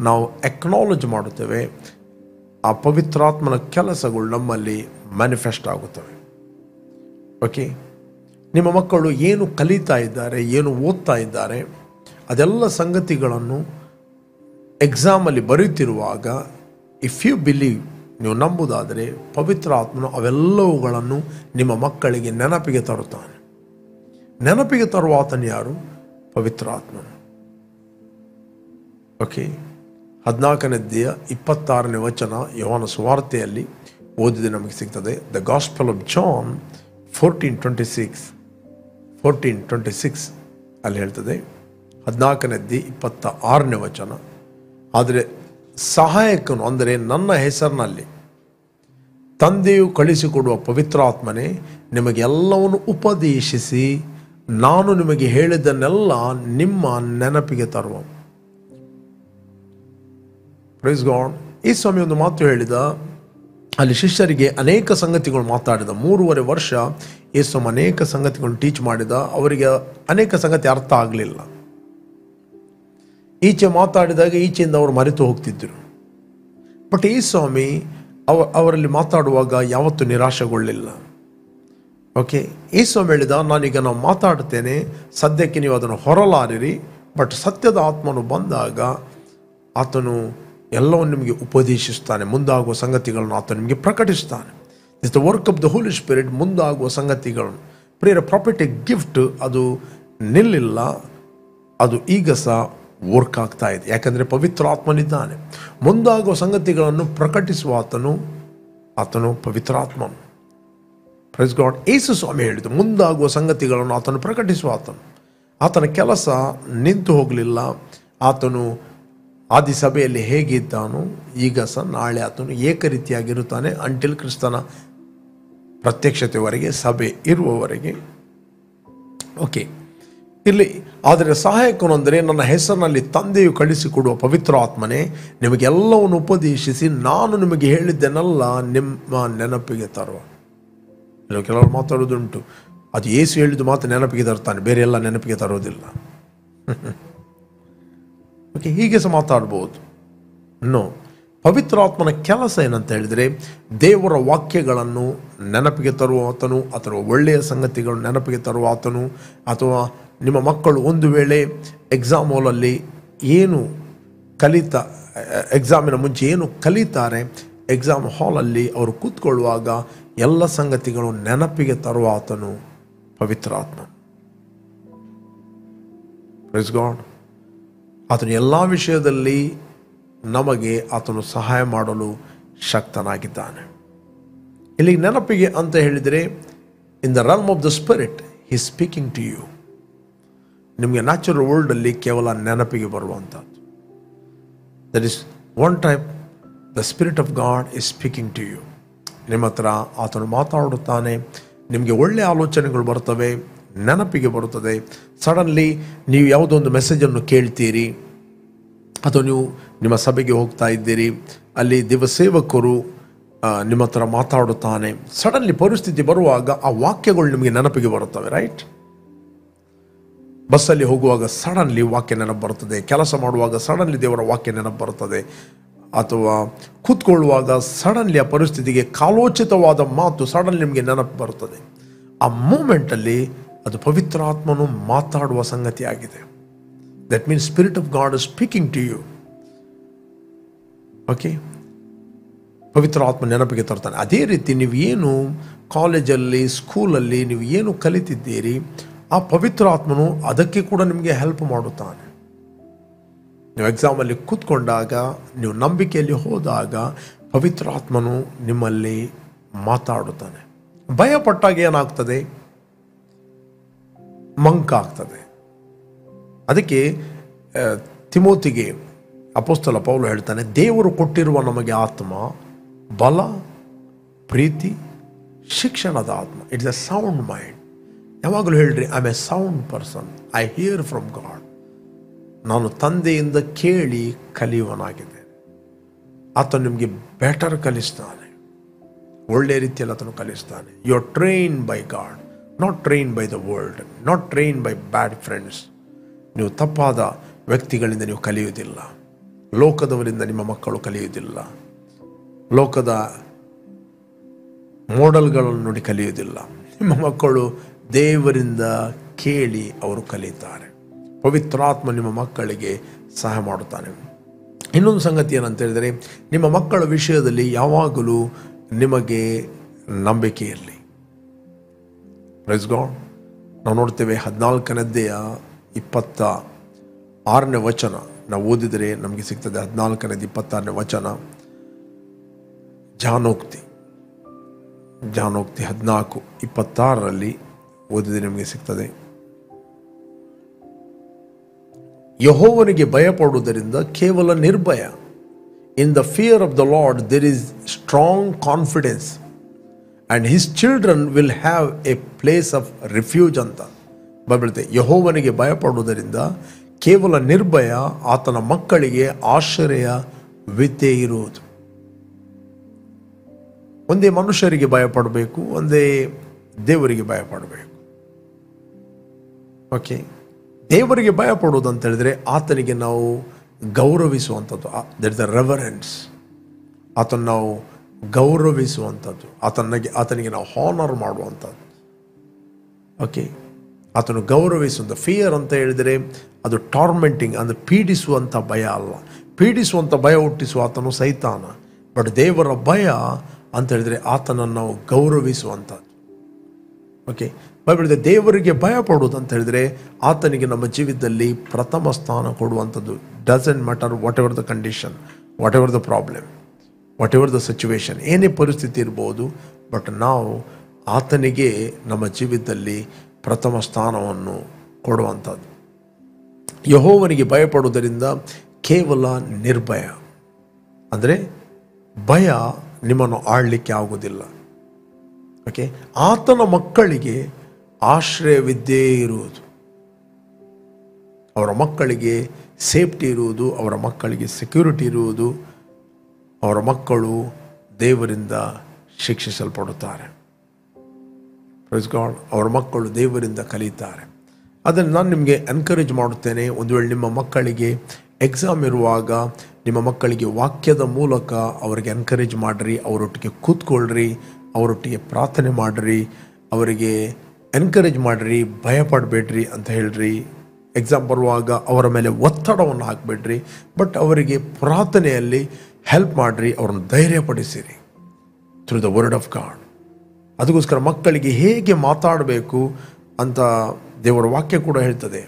ನಾವು ಅಕ್ನಾಲೇಜ್ ಮಾಡುತ್ತೇವೆ, ಆ ಪವಿತ್ರಾತ್ಮನ ಕೆಲಸಗಳು ನಮ್ಮಲ್ಲಿ ಮ್ಯಾನಿಫೆಸ್ಟ್ ಆಗುತ್ತವೆ. ಓಕೆ, ನಿಮ್ಮ ಮಕ್ಕಳು ಏನು ಕಲಿತಾ ಇದ್ದಾರೆ, ಏನು ಓದ್ತಾ ಇದ್ದಾರೆ, ಅದೆಲ್ಲ ಸಂಗತಿಗಳನ್ನು ಎಕ್ಸಾಮಲ್ಲಿ ಬರೀತಿರುವಾಗ ಇಫ್ ಯು ಬಿಲೀವ್, ನೀವು ನಂಬುವುದಾದರೆ, ಪವಿತ್ರ ಆತ್ಮನು ಅವೆಲ್ಲವುಗಳನ್ನು ನಿಮ್ಮ ಮಕ್ಕಳಿಗೆ ನೆನಪಿಗೆ ತರುತ್ತಾನೆ. ನೆನಪಿಗೆ ತರುವ ಆತನು ಯಾರು? ಪವಿತ್ರ ಆತ್ಮನು. ಓಕೆ, 14ನೇ ಅಧ್ಯಾಯ 26ನೇ ವಚನ ಯೋಹಾನ ಸುವಾರ್ತೆಯಲ್ಲಿ ಓದಿದೆ ನಮಗೆ ಸಿಗ್ತದೆ. ದ ಗಾಸ್ಪಲ್ ಆಫ್ ಜಾನ್ 14:26 ಅಲ್ಲಿ ಹೇಳ್ತದೆ, 14ನೇ ಅಧ್ಯಾಯ 26ನೇ ವಚನ. ಆದರೆ ಸಹಾಯಕನು, ಅಂದರೆ ನನ್ನ ಹೆಸರಿನಲ್ಲಿ ತಂದೆಯು ಕಳಿಸಿಕೊಡುವ ಪವಿತ್ರಾತ್ಮನೇ ನಿಮಗೆಲ್ಲವನ್ನು ಉಪದೇಶಿಸಿ ನಾನು ನಿಮಗೆ ಹೇಳಿದ್ದನ್ನೆಲ್ಲ ನಿಮ್ಮ ನೆನಪಿಗೆ ತರುವ. Praise God. ಈ ಸ್ವಾಮಿ ಒಂದು ಮಾತು ಹೇಳಿದ, ಅಲ್ಲಿ ಶಿಷ್ಯರಿಗೆ ಅನೇಕ ಸಂಗತಿಗಳು ಮಾತಾಡಿದ. 3.5 ವರ್ಷ ಈ ಸ್ವಾಮಿ ಅನೇಕ ಸಂಗತಿಗಳನ್ನು ಟೀಚ್ ಮಾಡಿದ. ಅವರಿಗೆ ಅನೇಕ ಸಂಗತಿ ಅರ್ಥ ಆಗಲಿಲ್ಲ. ಈಚೆ ಮಾತಾಡಿದಾಗ ಈಚೆಯಿಂದ ಅವರು ಮರೆತು ಹೋಗ್ತಿದ್ದರು. ಬಟ್ ಈ ಸ್ವಾಮಿ ಅವರಲ್ಲಿ ಮಾತಾಡುವಾಗ ಯಾವತ್ತೂ ನಿರಾಶೆಗೊಳ್ಳಿಲ್ಲ. ಓಕೆ, ಈ ಸ್ವಾಮಿ ಹೇಳಿದ, ನಾವು ಮಾತಾಡ್ತೇನೆ, ಸದ್ಯಕ್ಕೆ ನೀವು ಅದನ್ನು ಹೊರಲಾರಿರಿ, ಬಟ್ ಸತ್ಯದ ಆತ್ಮನು ಬಂದಾಗ ಆತನು ಎಲ್ಲವನ್ನು ನಿಮಗೆ ಉಪದೇಶಿಸ್ತಾನೆ, ಮುಂದಾಗುವ ಸಂಗತಿಗಳನ್ನು ಆತನು ನಿಮಗೆ ಪ್ರಕಟಿಸ್ತಾನೆ. It's the work of the Holy Spirit. ಮುಂದಾಗುವ ಸಂಗತಿಗಳನ್ನು, ಪ್ರಿಯರ, ಪ್ರಾಫಿಟಿಕ್ ಗಿಫ್ಟ್ ಅದು ನಿಲ್ಲಿಲ್ಲ, ಅದು ಈಗ ಸಹ ವರ್ಕ್ ಆಗ್ತಾ ಇದೆ. ಯಾಕಂದರೆ ಪವಿತ್ರ ಆತ್ಮನಿದ್ದಾನೆ. ಮುಂದಾಗುವ ಸಂಗತಿಗಳನ್ನು ಪ್ರಕಟಿಸುವ ಆತನು ಪವಿತ್ರ ಆತ್ಮನು. Praise God. ಯೇಸು ಸ್ವಾಮಿ ಹೇಳಿದ್ದು, ಮುಂದಾಗುವ ಸಂಗತಿಗಳನ್ನು ಆತನು ಪ್ರಕಟಿಸುವ ಆತನ ಕೆಲಸ ನಿಂತು ಹೋಗಲಿಲ್ಲ. ಆತನು ಆದಿ ಸಭೆಯಲ್ಲಿ ಹೇಗಿದ್ದಾನೋ ಈಗ ಸಹ ನಾಳೆ ಆತನು ಏಕರೀತಿಯಾಗಿರುತ್ತಾನೆ ಅಂಟಿಲ್ ಕ್ರಿಸ್ತನ ಪ್ರತ್ಯಕ್ಷತೆವರೆಗೆ, ಸಭೆ ಇರುವವರೆಗೆ. ಓಕೆ, ಇಲ್ಲಿ ಆದರೆ ಸಹಾಯಕನು ಅಂದರೆ ನನ್ನ ಹೆಸರಿನಲ್ಲಿ ತಂದೆಯು ಕಳಿಸಿಕೊಡುವ ಪವಿತ್ರ ಆತ್ಮನೇ ನಿಮಗೆಲ್ಲವನ್ನು ಉಪದೇಶಿಸಿ ನಾನು ನಿಮಗೆ ಹೇಳಿದ್ದೆನಲ್ಲ ನಿಮ್ಮ ನೆನಪಿಗೆ ತರುವ. ಕೆಲವರು ಮಾತಾಡೋದುಂಟು, ಅದು ಯೇಸು ಹೇಳಿದ್ದು ಮಾತ್ರ ನೆನಪಿಗೆ ತರ್ತಾನೆ, ಬೇರೆ ಎಲ್ಲ ನೆನಪಿಗೆ ತರೋದಿಲ್ಲ. ಓಕೆ, ಹೀಗೆ ಸಹ ಮಾತಾಡ್ಬೋದು. ನೋ, ಪವಿತ್ರಾತ್ಮನ ಕೆಲಸ ಏನಂತ ಹೇಳಿದರೆ ದೇವರ ವಾಕ್ಯಗಳನ್ನು ನೆನಪಿಗೆ ತರುವ ಆತನು, ಅಥವಾ ಒಳ್ಳೆಯ ಸಂಗತಿಗಳನ್ನು ನೆನಪಿಗೆ ತರುವ ಆತನು. ಅಥವಾ ನಿಮ್ಮ ಮಕ್ಕಳು ಒಂದು ವೇಳೆ ಎಕ್ಸಾಮ್ ಹಾಲಲ್ಲಿ ಏನು ಎಕ್ಸಾಮಿನ ಮುಂಚೆ ಏನು ಕಲಿತಾರೆ, ಎಕ್ಸಾಮ್ ಹಾಲಲ್ಲಿ ಅವರು ಕೂತ್ಕೊಳ್ಳುವಾಗ ಎಲ್ಲ ಸಂಗತಿಗಳು ನೆನಪಿಗೆ ತರುವ ಆತನು ಪವಿತ್ರಾತ್ಮ. Praise God. ಆತನು ಎಲ್ಲ ವಿಷಯದಲ್ಲಿ ನಮಗೆ ಆತನು ಸಹಾಯ ಮಾಡಲು ಶಕ್ತನಾಗಿದ್ದಾನೆ. ಇಲ್ಲಿ ನೆನಪಿಗೆ ಅಂತ ಹೇಳಿದರೆ, in the realm of the spirit he speaking to you. ನಿಮಗೆ ನ್ಯಾಚುರಲ್ ವರ್ಲ್ಡಲ್ಲಿ ಕೇವಲ ನೆನಪಿಗೆ ಬರುವಂಥದ್ದು. That is one type the spirit of God is speaking to you. ನಿಮ್ಮ ಹತ್ರ ಆತನು ಮಾತಾಡುತ್ತಾನೆ, ನಿಮಗೆ ಒಳ್ಳೆಯ ಆಲೋಚನೆಗಳು ಬರ್ತವೆ, ನೆನಪಿಗೆ ಬರುತ್ತದೆ. ಸಡನ್ಲಿ ನೀವು ಯಾವುದೋ ಒಂದು ಮೆಸೇಜನ್ನು ಕೇಳ್ತೀರಿ, ಅಥವಾ ನೀವು ನಿಮ್ಮ ಸಭೆಗೆ ಹೋಗ್ತಾ ಇದ್ದೀರಿ, ಅಲ್ಲಿ ದೇವಸೇವಕರು ನಿಮ್ಮ ಹತ್ರ ಮಾತಾಡುತ್ತಾನೆ. ಸಡನ್ಲಿ ಪರಿಸ್ಥಿತಿ ಬರುವಾಗ ಆ ವಾಕ್ಯಗಳು ನಿಮಗೆ ನೆನಪಿಗೆ ಬರುತ್ತವೆ, ರೈಟ್? ಬಸ್ಸಲ್ಲಿ ಹೋಗುವಾಗ ಸಡನ್ಲಿ ವಾಕ್ಯ ನೆನಪು ಬರ್ತದೆ, ಕೆಲಸ ಮಾಡುವಾಗ ಸಡನ್ಲಿ ದೇವರ ವಾಕ್ಯ ನೆನಪು ಬರ್ತದೆ, ಅಥವಾ ಕೂತ್ಕೊಳ್ಳುವಾಗ ಸಡನ್ಲಿ ಆ ಪರಿಸ್ಥಿತಿಗೆ ಕಾಲೋಚಿತವಾದ ಮಾತು ಸಡನ್ಲಿ ನಿಮಗೆ ನೆನಪು ಬರ್ತದೆ. ಆ ಮೂಮೆಂಟಲ್ಲಿ ಅದು ಪವಿತ್ರಾತ್ಮನು ಮಾತಾಡುವ ಸಂಗತಿ ಆಗಿದೆ. That means Spirit of God is speaking to you. Okay, ಪವಿತ್ರ ಆತ್ಮ ನೆನಪಿಗೆ ತರ್ತಾನೆ. ಅದೇ ರೀತಿ ನೀವು ಏನು ಕಾಲೇಜಲ್ಲಿ, ಸ್ಕೂಲಲ್ಲಿ ನೀವು ಏನು ಕಲಿತಿದ್ದೀರಿ, ಆ ಪವಿತ್ರ ಆತ್ಮನು ಅದಕ್ಕೆ ಕೂಡ ನಿಮಗೆ ಹೆಲ್ಪ್ ಮಾಡುತ್ತಾನೆ. ನೀವು ಎಕ್ಸಾಮಲ್ಲಿ ಕೂತ್ಕೊಂಡಾಗ, ನೀವು ನಂಬಿಕೆಯಲ್ಲಿ ಹೋದಾಗ ಪವಿತ್ರ ಆತ್ಮನು ನಿಮ್ಮಲ್ಲಿ ಮಾತಾಡುತ್ತಾನೆ. ಭಯಪಟ್ಟಾಗ ಏನಾಗ್ತದೆ? ಮಂಕ ಆಗ್ತದೆ. ಅದಕ್ಕೆ ತಿಮೋತಿಗೆ ಅಪೊಸ್ತಲ ಪೌಲ ಹೇಳ್ತಾನೆ, ದೇವರು ಕೊಟ್ಟಿರುವ ನಮಗೆ ಆತ್ಮ ಬಲ, ಪ್ರೀತಿ, ಶಿಕ್ಷಣದ ಆತ್ಮ. It's A sound mind. ಯಾವಾಗಲೂ ಹೇಳ್ರಿ, I am A sound person, I here from god. ನಾನು ತಂದೆಯಿಂದ ಕೇಳಿ ಕಲಿಯುವನಾಗಿದ್ದೇನೆ. ಆತ ನಿಮಗೆ ಬೆಟರ್ ಕಲಿಸ್ತಾನೆ, ಒಳ್ಳೆಯ ರೀತಿಯಲ್ಲಿ ಆತನು ಕಲಿಸ್ತಾನೆ. You are trained by God, not trained by the world, not trained by bad friends. ನೀವು ತಪ್ಪಾದ ವ್ಯಕ್ತಿಗಳಿಂದ ನೀವು ಕಲಿಯುವುದಿಲ್ಲ, ಲೋಕದವರಿಂದ ನಿಮ್ಮ ಮಕ್ಕಳು ಕಲಿಯುವುದಿಲ್ಲ, ಲೋಕದ ಮಾಡೆಲ್ಗಳನ್ನು ನೋಡಿ ಕಲಿಯುವುದಿಲ್ಲ. ನಿಮ್ಮ ಮಕ್ಕಳು ದೇವರಿಂದ ಕೇಳಿ ಅವರು ಕಲಿತಾರೆ. ಪವಿತ್ರಾತ್ಮ ನಿಮ್ಮ ಮಕ್ಕಳಿಗೆ ಸಹಾಯ ಮಾಡುತ್ತಾನೆ. ಇನ್ನೊಂದು ಸಂಗತಿ ಏನಂತ ಹೇಳಿದರೆ, ನಿಮ್ಮ ಮಕ್ಕಳ ವಿಷಯದಲ್ಲಿ ಯಾವಾಗಲೂ ನಿಮಗೆ ನಂಬಿಕೆ ಇರಲಿ. Praise God. ನಾವು ನೋಡ್ತೇವೆ 14ನೇಯ 26ನೇ ವಚನ ನಾವು ಓದಿದರೆ ನಮಗೆ ಸಿಗ್ತದೆ. 14ನೇದು 26ನೇ ವಚನ, ಜಾನೋಕ್ತಿ 14:26 ಓದಿದರೆ ನಿಮಗೆ ಸಿಗ್ತದೆ. ಯೆಹೋವನಿಗೆ ಭಯಪಡುವುದರಿಂದ ಕೇವಲ ನಿರ್ಭಯ. In the fear of the Lord there is strong confidence and his children will have a place of refuge ಅಂತ ಬೈಬಲ್ತೆ. ಯೆಹೋವನಿಗೆ ಭಯಪಡುವುದರಿಂದ ಕೇವಲ ನಿರ್ಭಯ, ಆತನ ಮಕ್ಕಳಿಗೆ ಆಶ್ರಯವಿದ್ದೇ ಇರುವುದು. ಒಂದೇ ಮನುಷ್ಯರಿಗೆ ಭಯಪಡಬೇಕು, ಒಂದೇ ದೇವರಿಗೆ ಭಯಪಡಬೇಕು. ಓಕೆ, ದೇವರಿಗೆ ಭಯಪಡುವುದು ಅಂತ ಹೇಳಿದರೆ ಆತನಿಗೆ ನಾವು ಗೌರವಿಸುವಂಥದ್ದು. That is the reverence. ಆತನ ನಾವು ಗೌರವಿಸುವಂಥದ್ದು, ಆತನಿಗೆ ನಾವು ಹಾನರ್ ಮಾಡುವಂಥದ್ದು. ಓಕೆ, ಆತನು ಗೌರವಿಸುವಂಥ. ಫಿಯರ್ ಅಂತ ಹೇಳಿದರೆ ಅದು ಟಾರ್ಮೆಂಟಿಂಗ್, ಅಂದರೆ ಪೀಡಿಸುವಂಥ ಭಯ ಅಲ್ಲ. ಪೀಡಿಸುವಂಥ ಭಯ ಹುಟ್ಟಿಸುವ ಆತನು ಸೈತಾನ. ಬಟ್ ದೇವರ ಭಯ ಅಂತ ಹೇಳಿದರೆ ಆತನನ್ನು ನಾವು ಗೌರವಿಸುವಂಥದ್ದು. ಓಕೆ, ಬೈಬಲ್ ದೇವರಿಗೆ ಭಯ ಪಡುವುದು ಅಂತ ಹೇಳಿದರೆ ಆತನಿಗೆ ನಮ್ಮ ಜೀವಿತದಲ್ಲಿ ಪ್ರಥಮ ಸ್ಥಾನ ಕೊಡುವಂಥದ್ದು. Doesn't matter what ever the condition, what ever the problem, what ever the situation, ಏನೇ ಪರಿಸ್ಥಿತಿ ಇರ್ಬೋದು, ಬಟ್ ನಾವು ಆತನಿಗೆ ನಮ್ಮ ಜೀವಿತದಲ್ಲಿ ಪ್ರಥಮ ಸ್ಥಾನವನ್ನು ಕೊಡುವಂಥದ್ದು. ಯೆಹೋವನಿಗೆ ಭಯಪಡುವುದರಿಂದ ಕೇವಲ ನಿರ್ಭಯ. ಅಂದರೆ ಭಯ ನಿಮ್ಮನ್ನು ಆಳಲಿಕ್ಕೆ ಆಗುವುದಿಲ್ಲ. ಓಕೆ, ಆತನ ಮಕ್ಕಳಿಗೆ ಆಶ್ರಯವಿದ್ದೇ ಇರುವುದು, ಅವರ ಮಕ್ಕಳಿಗೆ ಸೇಫ್ಟಿ ಇರುವುದು, ಅವರ ಮಕ್ಕಳಿಗೆ ಸೆಕ್ಯೂರಿಟಿ ಇರುವುದು. ಅವರ ಮಕ್ಕಳು ದೇವರಿಂದ ಶಿಕ್ಷಿಸಲ್ಪಡುತ್ತಾರೆ. Praise God. ಅವರ ಮಕ್ಕಳು ದೇವರಿಂದ ಕಲಿತಾರೆ. ಅದನ್ನು ನಾನು ನಿಮಗೆ ಎನ್ಕರೇಜ್ ಮಾಡುತ್ತೇನೆ. ಒಂದು ವೇಳೆ ನಿಮ್ಮ ಮಕ್ಕಳಿಗೆ ಎಕ್ಸಾಮ್ ಇರುವಾಗ ನಿಮ್ಮ ಮಕ್ಕಳಿಗೆ ವಾಕ್ಯದ ಮೂಲಕ ಅವರಿಗೆ ಎನ್ಕರೇಜ್ ಮಾಡಿರಿ, ಅವರೊಟ್ಟಿಗೆ ಕೂತ್ಕೊಳ್ರಿ, ಅವರೊಟ್ಟಿಗೆ ಪ್ರಾರ್ಥನೆ ಮಾಡಿರಿ, ಅವರಿಗೆ ಎನ್ಕರೇಜ್ ಮಾಡಿರಿ, ಭಯಪಡಬೇಡ್ರಿ ಅಂತ ಹೇಳ್ರಿ. ಎಕ್ಸಾಮ್ ಬರುವಾಗ ಅವರ ಮೇಲೆ ಒತ್ತಡವನ್ನು ಹಾಕಬೇಡ್ರಿ, ಬಟ್ ಅವರಿಗೆ ಪ್ರಾರ್ಥನೆಯಲ್ಲಿ ಹೆಲ್ಪ್ ಮಾಡಿರಿ, ಅವ್ರನ್ನ ಧೈರ್ಯಪಡಿಸಿರಿ through the word of God. ಅದಕ್ಕೋಸ್ಕರ ಮಕ್ಕಳಿಗೆ ಹೇಗೆ ಮಾತಾಡಬೇಕು ಅಂತ ದೇವರ ವಾಕ್ಯ ಕೂಡ ಹೇಳ್ತದೆ.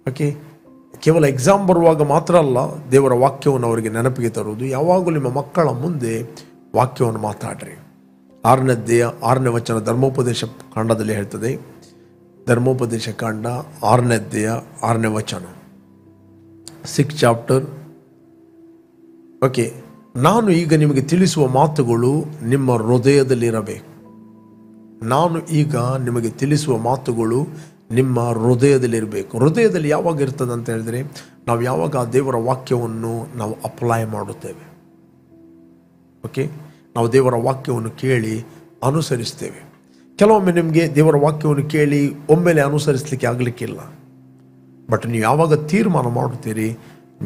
ಓಕೆ, ಕೇವಲ ಎಕ್ಸಾಮ್ ಬರುವಾಗ ಮಾತ್ರ ಅಲ್ಲ ದೇವರ ವಾಕ್ಯವನ್ನು ಅವರಿಗೆ ನೆನಪಿಗೆ ತರುವುದು. ಯಾವಾಗಲೂ ನಿಮ್ಮ ಮಕ್ಕಳ ಮುಂದೆ ವಾಕ್ಯವನ್ನು ಮಾತಾಡ್ರಿ. 6ನೇ ಅಧ್ಯಾಯ 6ನೇ ವಚನ ಧರ್ಮೋಪದೇಶ ಕಾಂಡದಲ್ಲಿ ಹೇಳ್ತದೆ. ಧರ್ಮೋಪದೇಶ ಕಾಂಡ 6ನೇ ಅಧ್ಯಾಯ 6ನೇ ವಚನ, 6th ಚಾಪ್ಟರ್. ಓಕೆ, ನಾನು ಈಗ ನಿಮಗೆ ತಿಳಿಸುವ ಮಾತುಗಳು ನಿಮ್ಮ ಹೃದಯದಲ್ಲಿರಬೇಕು. ನಾನು ಈಗ ನಿಮಗೆ ತಿಳಿಸುವ ಮಾತುಗಳು ನಿಮ್ಮ ಹೃದಯದಲ್ಲಿರಬೇಕು. ಹೃದಯದಲ್ಲಿ ಯಾವಾಗ ಇರ್ತದೆ ಅಂತ ಹೇಳಿದ್ರೆ, ನಾವು ಯಾವಾಗ ಆ ದೇವರ ವಾಕ್ಯವನ್ನು ನಾವು ಅಪ್ಲೈ ಮಾಡುತ್ತೇವೆ. ಓಕೆ, ನಾವು ದೇವರ ವಾಕ್ಯವನ್ನು ಕೇಳಿ ಅನುಸರಿಸ್ತೇವೆ. ಕೆಲವೊಮ್ಮೆ ನಿಮಗೆ ದೇವರ ವಾಕ್ಯವನ್ನು ಕೇಳಿ ಒಮ್ಮೆಲೆ ಅನುಸರಿಸಲಿಕ್ಕೆ ಆಗಲಿಕ್ಕಿಲ್ಲ, ಬಟ್ ನೀವು ಯಾವಾಗ ತೀರ್ಮಾನ ಮಾಡುತ್ತೀರಿ,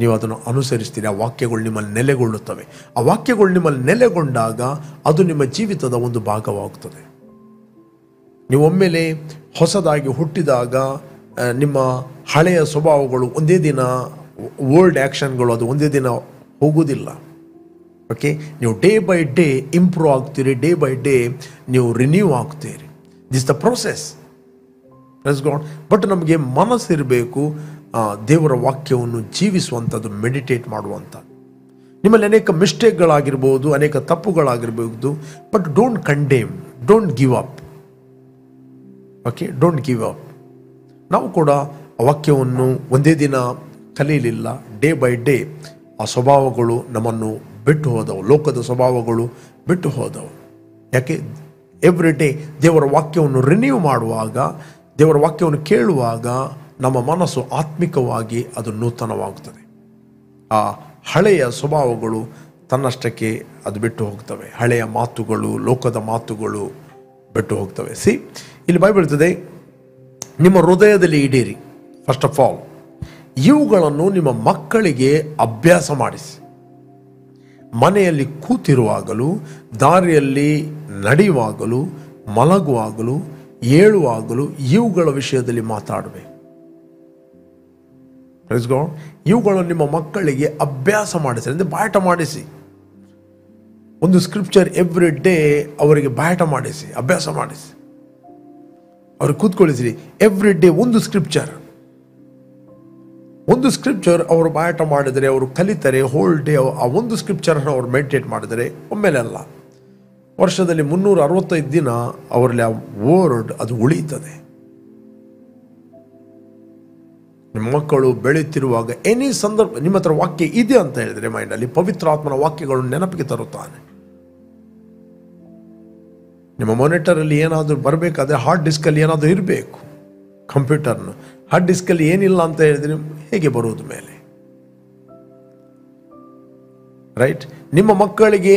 ನೀವು ಅದನ್ನು ಅನುಸರಿಸ್ತೀರಿ, ಆ ವಾಕ್ಯಗಳು ನಿಮ್ಮಲ್ಲಿ ನೆಲೆಗೊಳ್ಳುತ್ತವೆ. ಆ ವಾಕ್ಯಗಳು ನಿಮ್ಮಲ್ಲಿ ನೆಲೆಗೊಂಡಾಗ ಅದು ನಿಮ್ಮ ಜೀವಿತದ ಒಂದು ಭಾಗವಾಗುತ್ತದೆ. ನೀವು ಒಮ್ಮೆಲೆ ಹೊಸದಾಗಿ ಹುಟ್ಟಿದಾಗ ನಿಮ್ಮ ಹಳೆಯ ಸ್ವಭಾವಗಳು ಒಂದೇ ದಿನ, ಓಲ್ಡ್ ಆ್ಯಕ್ಷನ್ಗಳು ಅದು ಒಂದೇ ದಿನ ಹೋಗುವುದಿಲ್ಲ. ಓಕೆ, ನೀವು ಡೇ ಬೈ ಡೇ ಇಂಪ್ರೂವ್ ಆಗ್ತೀರಿ, ಡೇ ಬೈ ಡೇ ನೀವು ರಿನ್ಯೂ ಆಗ್ತೀರಿ. This the process. Praise God. But ನಮಗೆ ಮನಸ್ಸಿರಬೇಕು ದೇವರ ವಾಕ್ಯವನ್ನು ಜೀವಿಸುವಂಥದ್ದು, ಮೆಡಿಟೇಟ್ ಮಾಡುವಂಥದ್ದು. ನಿಮ್ಮಲ್ಲಿ ಅನೇಕ ಮಿಸ್ಟೇಕ್ಗಳಾಗಿರ್ಬೋದು, ಅನೇಕ ತಪ್ಪುಗಳಾಗಿರ್ಬೋದು, but don't condemn, don't give up. Okay, don't give up. ನಾವು ಕೂಡ ಆ ವಾಕ್ಯವನ್ನು ಒಂದೇ ದಿನ ಕಲಿಯಲಿಲ್ಲ. ಡೇ ಬೈ ಡೇ ಆ ಸ್ವಭಾವಗಳು ನಮ್ಮನ್ನು ಬಿಟ್ಟು ಹೋದವು, ಲೋಕದ ಸ್ವಭಾವಗಳು ಬಿಟ್ಟು ಹೋದವು. ಯಾಕೆ? ಎವ್ರಿ ಡೇ ದೇವರ ವಾಕ್ಯವನ್ನು ರಿನ್ಯೂ ಮಾಡುವಾಗ, ದೇವರ ವಾಕ್ಯವನ್ನು ಕೇಳುವಾಗ ನಮ್ಮ ಮನಸ್ಸು ಆತ್ಮಿಕವಾಗಿ ಅದು ನೂತನವಾಗುತ್ತದೆ. ಆ ಹಳೆಯ ಸ್ವಭಾವಗಳು ತನ್ನಷ್ಟಕ್ಕೆ ಅದು ಬಿಟ್ಟು ಹೋಗ್ತವೆ. ಹಳೆಯ ಮಾತುಗಳು, ಲೋಕದ ಮಾತುಗಳು ಬಿಟ್ಟು ಹೋಗ್ತವೆ. ಇಲ್ಲಿ ಬೈಬಲ್ ಹೇಳ್ತದೆ, ನಿಮ್ಮ ಹೃದಯದಲ್ಲಿ ಇಡೀರಿ. ಫಸ್ಟ್ ಆಫ್ ಆಲ್ ಇವುಗಳನ್ನು ನಿಮ್ಮ ಮಕ್ಕಳಿಗೆ ಅಭ್ಯಾಸ ಮಾಡಿಸಿ, ಮನೆಯಲ್ಲಿ ಕೂತಿರುವಾಗಲೂ, ದಾರಿಯಲ್ಲಿ ನಡೆಯುವಾಗಲೂ, ಮಲಗುವಾಗಲೂ, ಏಳುವಾಗಲೂ ಇವುಗಳ ವಿಷಯದಲ್ಲಿ ಮಾತಾಡಬೇಕು. Praise God. ಇವುಗಳನ್ನು ನಿಮ್ಮ ಮಕ್ಕಳಿಗೆ ಅಭ್ಯಾಸ ಮಾಡಿಸಿ, ಅಂದರೆ ಬಾಯಾಟ ಮಾಡಿಸಿ. ಒಂದು ಸ್ಕ್ರಿಪ್ಚರ್ ಎವ್ರಿ ಡೇ ಅವರಿಗೆ ಬಾಯಾಟ ಮಾಡಿಸಿ, ಅಭ್ಯಾಸ ಮಾಡಿಸಿ. ಅವ್ರಿಗೆ ಕೂತ್ಕೊಳ್ಳಿಸಿರಿ. ಎವ್ರಿ ಡೇ ಒಂದು ಸ್ಕ್ರಿಪ್ಚರ್ ಅವರು ಬಾಯಾಟ ಮಾಡಿದರೆ ಅವರು ಕಲಿತಾರೆ. ಹೋಲ್ ಡೇ ಆ ಒಂದು ಸ್ಕ್ರಿಪ್ಚರನ್ನು ಅವರು ಮೆಡಿಟೇಟ್ ಮಾಡಿದರೆ, ಒಮ್ಮೆಲೆ ಅಲ್ಲ, ವರ್ಷದಲ್ಲಿ 365 ದಿನ ಅವರಲ್ಲಿ ಆ ವರ್ಡ್ ಅದು ಉಳಿಯುತ್ತದೆ. ನಿಮ್ಮ ಮಕ್ಕಳು ಬೆಳೆಯುತ್ತಿರುವಾಗ ಎನಿ ಸಂದರ್ಭ ನಿಮ್ಮ ಹತ್ರ ವಾಕ್ಯ ಇದೆ ಅಂತ ಹೇಳಿದ್ರೆ ಮೈಂಡಲ್ಲಿ ಪವಿತ್ರಾತ್ಮನ ವಾಕ್ಯಗಳನ್ನು ನೆನಪಿಗೆ ತರುತ್ತಾನೆ. ನಿಮ್ಮ ಮಾನಿಟರಲ್ಲಿ ಏನಾದರೂ ಬರಬೇಕಾದ್ರೆ ಹಾರ್ಡ್ ಡಿಸ್ಕಲ್ಲಿ ಏನಾದರೂ ಇರಬೇಕು. ಕಂಪ್ಯೂಟರ್ನ ಹಾರ್ಡ್ ಡಿಸ್ಕಲ್ಲಿ ಏನಿಲ್ಲ ಅಂತ ಹೇಳಿದ್ರೆ ಹೇಗೆ ಬರುವುದು ಮೇಲೆ? ರೈಟ್. ನಿಮ್ಮ ಮಕ್ಕಳಿಗೆ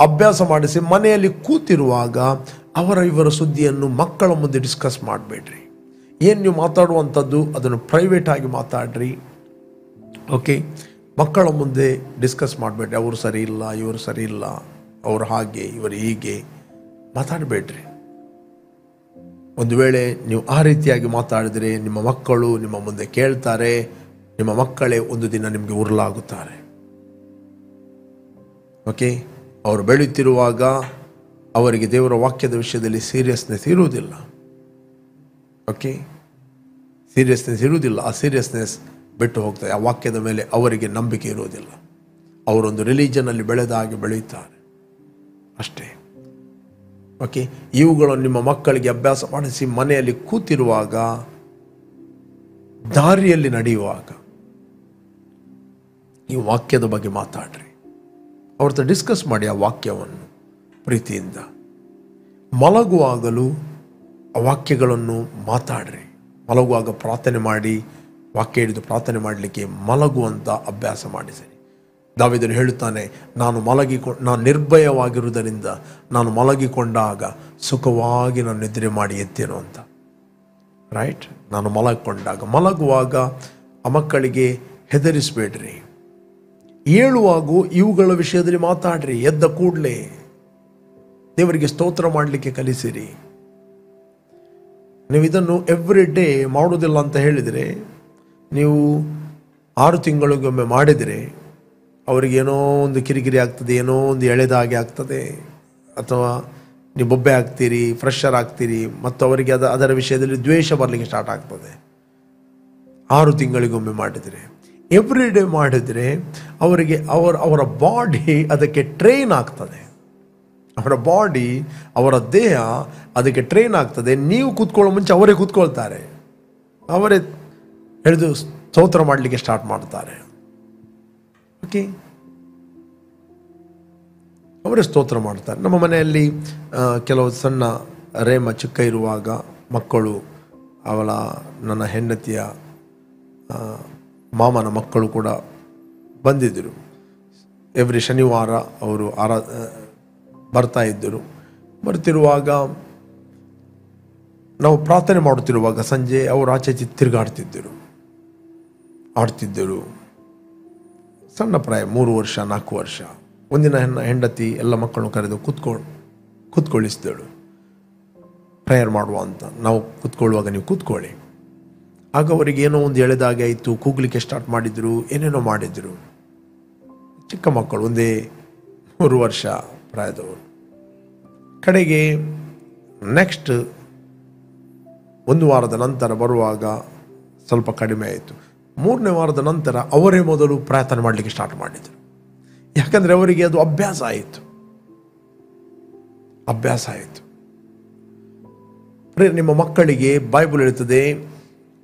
ಅಭ್ಯಾಸ ಮಾಡಿಸಿ, ಮನೆಯಲ್ಲಿ ಕೂತಿರುವಾಗ ಇವರ ಸುದ್ದಿಯನ್ನು ಮಕ್ಕಳ ಮುಂದೆ ಡಿಸ್ಕಸ್ ಮಾಡಬೇಡ್ರಿ. ಏನು ನೀವು ಮಾತಾಡುವಂಥದ್ದು ಅದನ್ನು ಪ್ರೈವೇಟ್ ಆಗಿ ಮಾತಾಡ್ರಿ. ಓಕೆ, ಮಕ್ಕಳ ಮುಂದೆ ಡಿಸ್ಕಸ್ ಮಾಡಬೇಡ್ರಿ. ಅವರು ಸರಿ ಇಲ್ಲ, ಇವರು ಸರಿ ಇಲ್ಲ, ಅವರು ಹಾಗೆ, ಇವರು ಹೀಗೆ ಮಾತಾಡಬೇಡ್ರಿ. ಒಂದು ವೇಳೆ ನೀವು ಆ ರೀತಿಯಾಗಿ ಮಾತಾಡಿದರೆ ನಿಮ್ಮ ಮಕ್ಕಳು ನಿಮ್ಮ ಮುಂದೆ ಕೇಳ್ತಾರೆ. ನಿಮ್ಮ ಮಕ್ಕಳೇ ಒಂದು ದಿನ ನಿಮಗೆ ಉರುಲಾಗುತ್ತಾರೆ. ಓಕೆ, ಅವರು ಬೆಳೆಯುತ್ತಿರುವಾಗ ಅವರಿಗೆ ದೇವರ ವಾಕ್ಯದ ವಿಷಯದಲ್ಲಿ ಸೀರಿಯಸ್ನೆಸ್ ಇರುವುದಿಲ್ಲ. ಓಕೆ, ಸೀರಿಯಸ್ನೆಸ್ ಇರುವುದಿಲ್ಲ. ಆ ಸೀರಿಯಸ್ನೆಸ್ ಬಿಟ್ಟು ಹೋಗ್ತಾರೆ. ಆ ವಾಕ್ಯದ ಮೇಲೆ ಅವರಿಗೆ ನಂಬಿಕೆ ಇರುವುದಿಲ್ಲ. ಅವರೊಂದು ರಿಲಿಜನಲ್ಲಿ ಬೆಳೆದ ಹಾಗೆ ಬೆಳೆಯುತ್ತಾರೆ ಅಷ್ಟೇ. ಓಕೆ, ಇವುಗಳನ್ನು ನಿಮ್ಮ ಮಕ್ಕಳಿಗೆ ಅಭ್ಯಾಸ ಮಾಡಿಸಿ, ಮನೆಯಲ್ಲಿ ಕೂತಿರುವಾಗ, ದಾರಿಯಲ್ಲಿ ನಡೆಯುವಾಗ, ಈ ವಾಕ್ಯದ ಬಗ್ಗೆ ಮಾತಾಡ್ರಿ. ಅವ್ರದ್ದು ಡಿಸ್ಕಸ್ ಮಾಡಿ ಆ ವಾಕ್ಯವನ್ನು ಪ್ರೀತಿಯಿಂದ. ಮಲಗುವಾಗಲೂ ಆ ವಾಕ್ಯಗಳನ್ನು ಮಾತಾಡ್ರಿ. ಮಲಗುವಾಗ ಪ್ರಾರ್ಥನೆ ಮಾಡಿ, ವಾಕ್ಯ ಹಿಡಿದು ಪ್ರಾರ್ಥನೆ ಮಾಡಲಿಕ್ಕೆ ಮಲಗುವಂಥ ಅಭ್ಯಾಸ ಮಾಡಿಸಿರಿ. ದಾವೀದನು ಹೇಳುತ್ತಾನೆ, ನಾನು ನಿರ್ಭಯವಾಗಿರುವುದರಿಂದ ನಾನು ಮಲಗಿಕೊಂಡಾಗ ಸುಖವಾಗಿ ನಾನು ನಿದ್ರೆ ಮಾಡಿ ಎತ್ತೇನು ಅಂತ. ರೈಟ್? ನಾನು ಮಲಗುವಾಗ ಆ ಮಕ್ಕಳಿಗೆ ಹೆದರಿಸಬೇಡ್ರಿ. ಏಳುವಾಗೂ ಇವುಗಳ ವಿಷಯದಲ್ಲಿ ಮಾತಾಡ್ರಿ. ಎದ್ದ ಕೂಡಲೇ ದೇವರಿಗೆ ಸ್ತೋತ್ರ ಮಾಡಲಿಕ್ಕೆ ಕಲಿಸಿರಿ. ನೀವು ಇದನ್ನು ಎವ್ರಿ ಡೇ ಮಾಡೋದಿಲ್ಲ ಅಂತ ಹೇಳಿದರೆ, ನೀವು 6 ತಿಂಗಳಿಗೊಮ್ಮೆ ಮಾಡಿದರೆ ಅವರಿಗೆ ಏನೋ ಒಂದು ಕಿರಿಕಿರಿ ಆಗ್ತದೆ, ಏನೋ ಒಂದು ಎಳೆದಾಗೆ ಆಗ್ತದೆ, ಅಥವಾ ನೀವು ಬೊಬ್ಬೆ ಆಗ್ತೀರಿ, ಫ್ರೆಶರ್ ಆಗ್ತೀರಿ, ಮತ್ತು ಅವರಿಗೆ ಅದರ ವಿಷಯದಲ್ಲಿ ದ್ವೇಷ ಬರಲಿಕ್ಕೆ ಸ್ಟಾರ್ಟ್ ಆಗ್ತದೆ. 6 ತಿಂಗಳಿಗೊಮ್ಮೆ ಮಾಡಿದರೆ, ಎವ್ರಿ ಡೇ ಮಾಡಿದರೆ ಅವರಿಗೆ ಅವರ ಬಾಡಿ ಅದಕ್ಕೆ ಟ್ರೈನ್ ಆಗ್ತದೆ. ಅವರ ಬಾಡಿ, ಅವರ ದೇಹ ಅದಕ್ಕೆ ಟ್ರೈನ್ ಆಗ್ತದೆ. ನೀವು ಕೂತ್ಕೊಳ್ಳೋ ಮುಂಚೆ ಅವರೇ ಕೂತ್ಕೊಳ್ತಾರೆ, ಅವರೇ ಹಿಡಿದು ಸ್ತೋತ್ರ ಮಾಡಲಿಕ್ಕೆ ಸ್ಟಾರ್ಟ್ ಮಾಡ್ತಾರೆ. ಓಕೆ, ಅವರೇ ಸ್ತೋತ್ರ ಮಾಡ್ತಾರೆ. ನಮ್ಮ ಮನೆಯಲ್ಲಿ ಕೆಲವು ಸಣ್ಣ ರೇಮ ಚಿಕ್ಕ ಇರುವಾಗ ಮಕ್ಕಳು, ನನ್ನ ಹೆಂಡತಿಯ ಮಾಮನ ಮಕ್ಕಳು ಕೂಡ ಬಂದಿದ್ದರು. ಎವ್ರಿ ಶನಿವಾರ ಅವರು ಬರ್ತಾ ಇದ್ದರು. ಬರ್ತಿರುವಾಗ, ನಾವು ಪ್ರಾರ್ಥನೆ ಮಾಡುತ್ತಿರುವಾಗ ಸಂಜೆ ಅವರು ಆಚೆ ತಿರುಗಾಡ್ತಿದ್ದರು, ಆಡ್ತಿದ್ದರು. ಸಣ್ಣ ಪ್ರಾಯ, 3 ವರ್ಷ 4 ವರ್ಷ. ಒಂದಿನ ಹೆಂಡತಿ ಎಲ್ಲ ಮಕ್ಕಳನ್ನು ಕರೆದು ಕೂತ್ಕೊಳ್ಳಿಸಿದಳು. ಪ್ರೇಯರ್ ಮಾಡುವ ಅಂತ. ನಾವು ಕೂತ್ಕೊಳ್ಳುವಾಗ ನೀವು ಕೂತ್ಕೊಳ್ಳಿ. ಆಗ ಅವರಿಗೆ ಏನೋ ಒಂದು ಎಳೆದಾಗೆ ಆಯಿತು, ಕೂಗ್ಲಿಕ್ಕೆ ಸ್ಟಾರ್ಟ್ ಮಾಡಿದರು, ಏನೇನೋ ಮಾಡಿದರು. ಚಿಕ್ಕ ಮಕ್ಕಳು, ಒಂದೇ 3 ವರ್ಷ ಪ್ರಾಯದವರು. ಕಡೆಗೆ ನೆಕ್ಸ್ಟ್ 1 ವಾರದ ನಂತರ ಬರುವಾಗ ಸ್ವಲ್ಪ ಕಡಿಮೆ ಆಯಿತು. 3ನೇ ವಾರದ ನಂತರ ಅವರೇ ಮೊದಲು ಪ್ರಾರ್ಥನೆ ಮಾಡಲಿಕ್ಕೆ ಸ್ಟಾರ್ಟ್ ಮಾಡಿದರು. ಯಾಕಂದರೆ ಅವರಿಗೆ ಅದು ಅಭ್ಯಾಸ ಆಯಿತು. ನಿಮ್ಮ ಮಕ್ಕಳಿಗೆ ಬೈಬಲ್ ಹೇಳ್ತದೆ,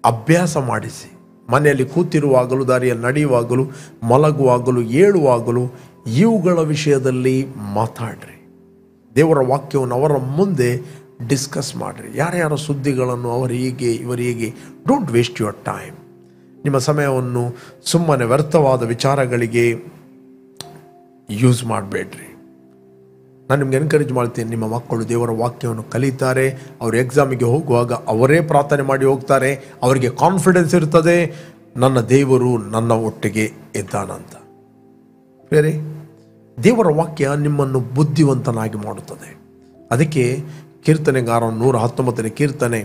ಅಭ್ಯಾಸ ಮಾಡಿಸಿ. ಮನೆಯಲ್ಲಿ ಕೂತಿರುವಾಗಲೂ, ದಾರಿಯಲ್ಲಿ ನಡೆಯುವಾಗಲೂ, ಮಲಗುವಾಗಲೂ, ಏಳುವಾಗಲೂ ಇವುಗಳ ವಿಷಯದಲ್ಲಿ ಮಾತಾಡ್ರಿ. ದೇವರ ವಾಕ್ಯವನ್ನು ಅವರ ಮುಂದೆ ಡಿಸ್ಕಸ್ ಮಾಡಿರಿ. ಯಾರ್ಯಾರ ಸುದ್ದಿಗಳನ್ನು ಅವರು ಹೀಗೆ ಇವರು ಹೀಗೆ. Don't waste your time. ನಿಮ್ಮ ಸಮಯವನ್ನು ಸುಮ್ಮನೆ ವ್ಯರ್ಥವಾದ ವಿಚಾರಗಳಿಗೆ ಯೂಸ್ ಮಾಡಬೇಡ್ರಿ. ನಾನು ನಿಮ್ಗೆ ಎನ್ಕರೇಜ್ ಮಾಡ್ತೀನಿ, ನಿಮ್ಮ ಮಕ್ಕಳು ದೇವರ ವಾಕ್ಯವನ್ನು ಕಲಿತಾರೆ. ಅವರು ಎಕ್ಸಾಮಿಗೆ ಹೋಗುವಾಗ ಅವರೇ ಪ್ರಾರ್ಥನೆ ಮಾಡಿ ಹೋಗ್ತಾರೆ. ಅವರಿಗೆ ಕಾನ್ಫಿಡೆನ್ಸ್ ಇರ್ತದೆ, ನನ್ನ ದೇವರು ನನ್ನ ಒಟ್ಟಿಗೆ ಇದ್ದಾನಂತ. ಬೇರೆ ದೇವರ ವಾಕ್ಯ ನಿಮ್ಮನ್ನು ಬುದ್ಧಿವಂತನಾಗಿ ಮಾಡುತ್ತದೆ. ಅದಕ್ಕೆ ಕೀರ್ತನೆಗಾರ 119ನೇ ಕೀರ್ತನೆ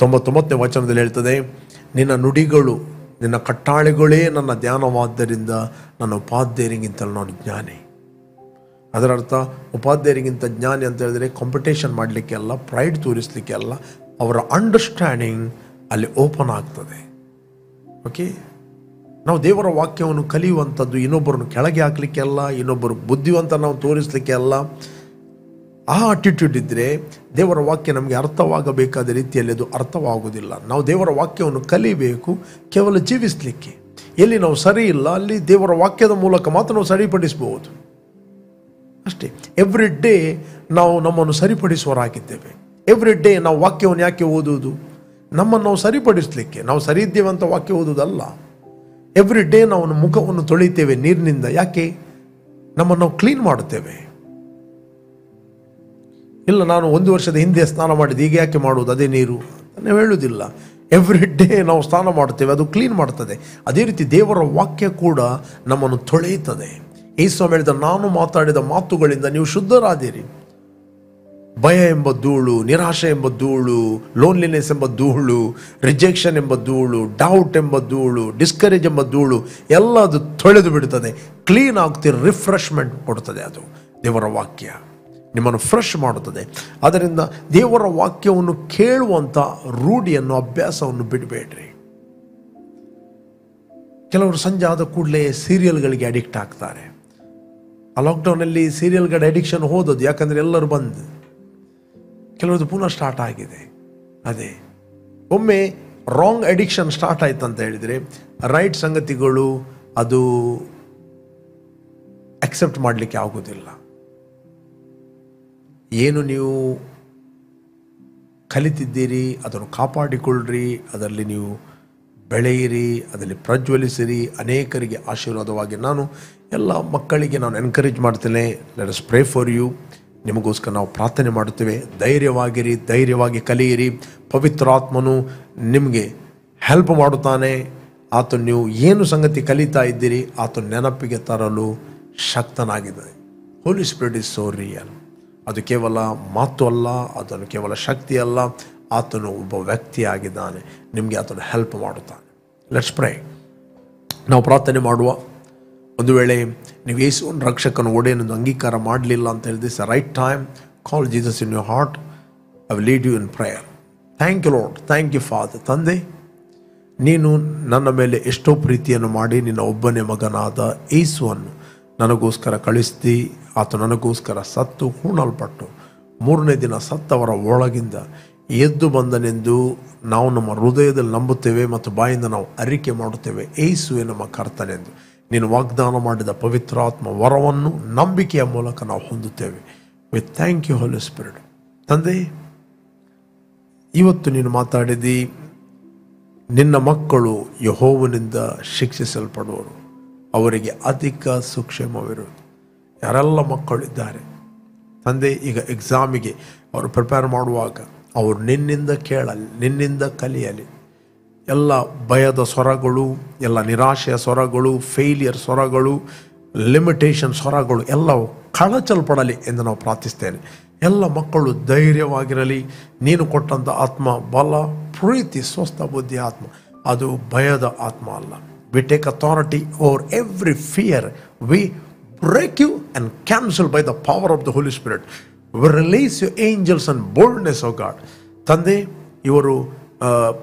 99ನೇ ವಚನದಲ್ಲಿ ಹೇಳ್ತದೆ, ನಿನ್ನ ನುಡಿಗಳು, ನಿನ್ನ ಕಟ್ಟಾಳೆಗಳೇ ನನ್ನ ಧ್ಯಾನವಾದ್ದರಿಂದ ನನ್ನ ಉಪಾಧ್ಯಾಯರಿಗಿಂತಲೂ ನಾನು ಜ್ಞಾನಿ. ಅದರ ಅರ್ಥ, ಉಪಾಧ್ಯಾಯರಿಗಿಂತ ಜ್ಞಾನಿ ಅಂತ ಹೇಳಿದ್ರೆ ಕಾಂಪಿಟೇಷನ್ ಮಾಡಲಿಕ್ಕೆ ಅಲ್ಲ, ಪ್ರೈಡ್ ತೋರಿಸಲಿಕ್ಕೆ ಅಲ್ಲ. ಅವರ ಅಂಡರ್ಸ್ಟ್ಯಾಂಡಿಂಗ್ ಅಲ್ಲಿ ಓಪನ್ ಆಗ್ತದೆ. ಓಕೆ, ನಾವು ದೇವರ ವಾಕ್ಯವನ್ನು ಕಲಿಯುವಂಥದ್ದು ಇನ್ನೊಬ್ಬರನ್ನು ಕೆಳಗೆ ಹಾಕಲಿಕ್ಕೆ ಅಲ್ಲ, ಇನ್ನೊಬ್ಬರು ಬುದ್ಧಿವಂತ ನಾವು ತೋರಿಸಲಿಕ್ಕೆ ಅಲ್ಲ. ಆ ಅಟಿಟ್ಯೂಡ್ ಇದ್ದರೆ ದೇವರ ವಾಕ್ಯ ನಮಗೆ ಅರ್ಥವಾಗಬೇಕಾದ ರೀತಿಯಲ್ಲಿ ಅದು ಅರ್ಥವಾಗುವುದಿಲ್ಲ. ನಾವು ದೇವರ ವಾಕ್ಯವನ್ನು ಕಲಿಬೇಕು ಕೇವಲ ಜೀವಿಸಲಿಕ್ಕೆ. ಎಲ್ಲಿ ನಾವು ಸರಿ ಇಲ್ಲ ಅಲ್ಲಿ ದೇವರ ವಾಕ್ಯದ ಮೂಲಕ ಮಾತ್ರ ನಾವು ಸರಿಪಡಿಸಬಹುದು ಅಷ್ಟೇ. ಎವ್ರಿ ಡೇ ನಾವು ನಮ್ಮನ್ನು ಸರಿಪಡಿಸುವರಾಗಿದ್ದೇವೆ. ಎವ್ರಿ ಡೇ ನಾವು ವಾಕ್ಯವನ್ನು ಯಾಕೆ ಓದುವುದು? ನಮ್ಮನ್ನು ನಾವು ಸರಿಪಡಿಸಲಿಕ್ಕೆ. ನಾವು ಸರಿ ಇದ್ದೇವೆ ಅಂತ ವಾಕ್ಯ ಓದುವುದಲ್ಲ. ಎವ್ರಿ ಡೇ ನಾವು ಮುಖವನ್ನು ತೊಳಿತೇವೆ ನೀರಿನಿಂದ. ಯಾಕೆ? ನಮ್ಮನ್ನು ನಾವು ಕ್ಲೀನ್ ಮಾಡುತ್ತೇವೆ. ಇಲ್ಲ, ನಾನು 1 ವರ್ಷದ ಹಿಂದೆ ಸ್ನಾನ ಮಾಡಿದ್ದು, ಈಗ ಯಾಕೆ ಮಾಡುವುದು ಅದೇ ನೀರು ನಾವು ಹೇಳುವುದಿಲ್ಲ. ಎವ್ರಿ ಡೇ ನಾವು ಸ್ನಾನ ಮಾಡುತ್ತೇವೆ, ಅದು ಕ್ಲೀನ್ ಮಾಡ್ತದೆ. ಅದೇ ರೀತಿ ದೇವರ ವಾಕ್ಯ ಕೂಡ ನಮ್ಮನ್ನು ತೊಳೆಯುತ್ತದೆ. ಯೇಸು ಹೇಳಿದ, ನಾನು ಮಾತಾಡಿದ ಮಾತುಗಳಿಂದ ನೀವು ಶುದ್ಧರಾದಿರಿ. ಭಯ ಎಂಬ ಧೂಳು, ನಿರಾಶೆ ಎಂಬ ಧೂಳು, ಲೋನ್ಲಿನೆಸ್ ಎಂಬ ಧೂಳು, ರಿಜೆಕ್ಷನ್ ಎಂಬ ಧೂಳು, ಡೌಟ್ ಎಂಬ ಧೂಳು, ಡಿಸ್ಕರೇಜ್ ಎಂಬ ಧೂಳು ಎಲ್ಲ ಅದು ತೊಳೆದು ಬಿಡುತ್ತದೆ. ಕ್ಲೀನ್ ಆಗ್ತೀರಿ, ರಿಫ್ರೆಶ್ಮೆಂಟ್ ಕೊಡ್ತದೆ. ಅದು ದೇವರ ವಾಕ್ಯ ನಿಮ್ಮನ್ನು ಫ್ರೆಶ್ ಮಾಡುತ್ತದೆ. ಆದ್ದರಿಂದ ದೇವರ ವಾಕ್ಯವನ್ನು ಕೇಳುವಂಥ ರೂಢಿಯನ್ನು, ಅಭ್ಯಾಸವನ್ನು ಬಿಡಬೇಡ್ರಿ. ಕೆಲವರು ಸಂಜೆ ಆದ ಕೂಡಲೇ ಸೀರಿಯಲ್ಗಳಿಗೆ ಅಡಿಕ್ಟ್ ಆಗ್ತಾರೆ. ಆ ಲಾಕ್ಡೌನಲ್ಲಿ ಸೀರಿಯಲ್ಗಳ ಅಡಿಕ್ಷನ್ ಹೋದದ್ದು, ಯಾಕಂದರೆ ಎಲ್ಲರೂ ಬಂದು. ಕೆಲವರದು ಪುನಃ ಸ್ಟಾರ್ಟ್ ಆಗಿದೆ. ಅದೇ ಒಮ್ಮೆ ರಾಂಗ್ ಅಡಿಕ್ಷನ್ ಸ್ಟಾರ್ಟ್ ಆಯ್ತು ಅಂತ ಹೇಳಿದರೆ, ರೈಟ್ ಸಂಗತಿಗಳು ಅದು ಅಕ್ಸೆಪ್ಟ್ ಮಾಡಲಿಕ್ಕೆ ಆಗೋದಿಲ್ಲ. ಏನು ನೀವು ಕಲಿತಿದ್ದೀರಿ ಅದನ್ನು ಕಾಪಾಡಿಕೊಳ್ಳ್ರಿ, ಅದರಲ್ಲಿ ನೀವು ಬೆಳೆಯಿರಿ, ಅದರಲ್ಲಿ ಪ್ರಜ್ವಲಿಸಿರಿ, ಅನೇಕರಿಗೆ ಆಶೀರ್ವಾದವಾಗಿ. ನಾನು ಎಲ್ಲ ಮಕ್ಕಳಿಗೆ ನಾನು ಎನ್ಕರೇಜ್ ಮಾಡ್ತೇನೆ, let us pray for you. ನಿಮಗೋಸ್ಕರ ನಾವು ಪ್ರಾರ್ಥನೆ ಮಾಡುತ್ತೇವೆ. ಧೈರ್ಯವಾಗಿರಿ, ಧೈರ್ಯವಾಗಿ ಕಲಿಯಿರಿ. ಪವಿತ್ರಾತ್ಮನು ನಿಮಗೆ ಹೆಲ್ಪ್ ಮಾಡುತ್ತಾನೆ. ಆತ ನೀವು ಏನು ಸಂಗತಿ ಕಲಿತಾ ಇದ್ದೀರಿ ಆತ ನೆನಪಿಗೆ ತರಲು ಶಕ್ತನಾಗಿದೆ. ಹೋಲಿ ಸ್ಪಿರಿಟ್ ಇಸ್ ಸೋ ರಿಯಲ್. ಅದು ಕೇವಲ ಮಾತು ಅಲ್ಲ, ಅದನ್ನು ಕೇವಲ ಶಕ್ತಿ ಅಲ್ಲ, ಆತನು ಒಬ್ಬ ವ್ಯಕ್ತಿಯಾಗಿದ್ದಾನೆ. ನಿಮಗೆ ಆತನು ಹೆಲ್ಪ್ ಮಾಡುತ್ತಾನೆ. Let's pray. ನಾವು ಪ್ರಾರ್ಥನೆ ಮಾಡುವ. ಒಂದು ವೇಳೆ ನೀವು ಯೇಸುವನ್ನು ರಕ್ಷಕನ ಒಡೆಯನನ್ನು ಅಂಗೀಕಾರ ಮಾಡಲಿಲ್ಲ ಅಂತ ಹೇಳಿ, this right time. Call Jesus in your heart. I will lead you in prayer. Thank you Lord, thank you Father. ತಂದೆ, ನೀನು ನನ್ನ ಮೇಲೆ ಎಷ್ಟೋ ಪ್ರೀತಿಯನ್ನು ಮಾಡಿ ನಿನ್ನ ಒಬ್ಬನೇ ಮಗನಾದ ಯೇಸುವನ್ನು ನನಗೋಸ್ಕರ ಕಳಿಸ್ತಿ. ಆತ ನನಗೋಸ್ಕರ ಸತ್ತು ಹೂಣಲ್ಪಟ್ಟು 3ನೇ ದಿನ ಸತ್ತವರ ಒಳಗಿಂದ ಎದ್ದು ಬಂದನೆಂದು ನಾವು ನಮ್ಮ ಹೃದಯದಲ್ಲಿ ನಂಬುತ್ತೇವೆ ಮತ್ತು ಬಾಯಿಂದ ನಾವು ಅರಿಕೆ ಮಾಡುತ್ತೇವೆ. ಯೇಸುವೇ ನಮ್ಮ ಕರ್ತನೆಂದು ನೀನು ವಾಗ್ದಾನ ಮಾಡಿದ ಪವಿತ್ರಾತ್ಮ ವರವನ್ನು ನಂಬಿಕೆಯ ಮೂಲಕ ನಾವು ಹೊಂದುತ್ತೇವೆ. We thank you Holy Spirit. ತಂದೆ, ಇವತ್ತು ನೀನು ಮಾತಾಡಿದಿ, ನಿನ್ನ ಮಕ್ಕಳು ಯೆಹೋವನಿಂದ ಶಿಕ್ಷಿಸಲ್ಪಡುವರು, ಅವರಿಗೆ ಅಧಿಕ ಸುಕ್ಷೇಮವಿರುವುದು. ಯಾರೆಲ್ಲ ಮಕ್ಕಳಿದ್ದಾರೆ ತಂದೆ, ಈಗ ಎಕ್ಸಾಮಿಗೆ ಅವರು ಪ್ರಿಪೇರ್ ಮಾಡುವಾಗ ಅವರು ನಿನ್ನಿಂದ ಕೇಳಲಿ, ನಿನ್ನಿಂದ ಕಲಿಯಲಿ. ಎಲ್ಲ ಭಯದ ಸ್ವರಗಳು, ಎಲ್ಲ ನಿರಾಶೆಯ ಸ್ವರಗಳು, ಫೇಲಿಯರ್ ಸ್ವರಗಳು, ಲಿಮಿಟೇಷನ್ ಸ್ವರಗಳು ಎಲ್ಲವೂ ಕಳಚಲ್ಪಡಲಿ ಎಂದು ನಾವು ಪ್ರಾರ್ಥಿಸ್ತೇನೆ. ಎಲ್ಲ ಮಕ್ಕಳು ಧೈರ್ಯವಾಗಿರಲಿ. ನೀನು ಕೊಟ್ಟಂಥ ಆತ್ಮ ಬಲ, ಪ್ರೀತಿ, ಸ್ವಸ್ಥ ಬುದ್ಧಿ ಆತ್ಮ, ಅದು ಭಯದ ಆತ್ಮ ಅಲ್ಲ. We take authority over every fear. We break you and cancel by the power of the Holy Spirit. We release your angels and boldness, oh God. ತಂದೆ, ಇವರು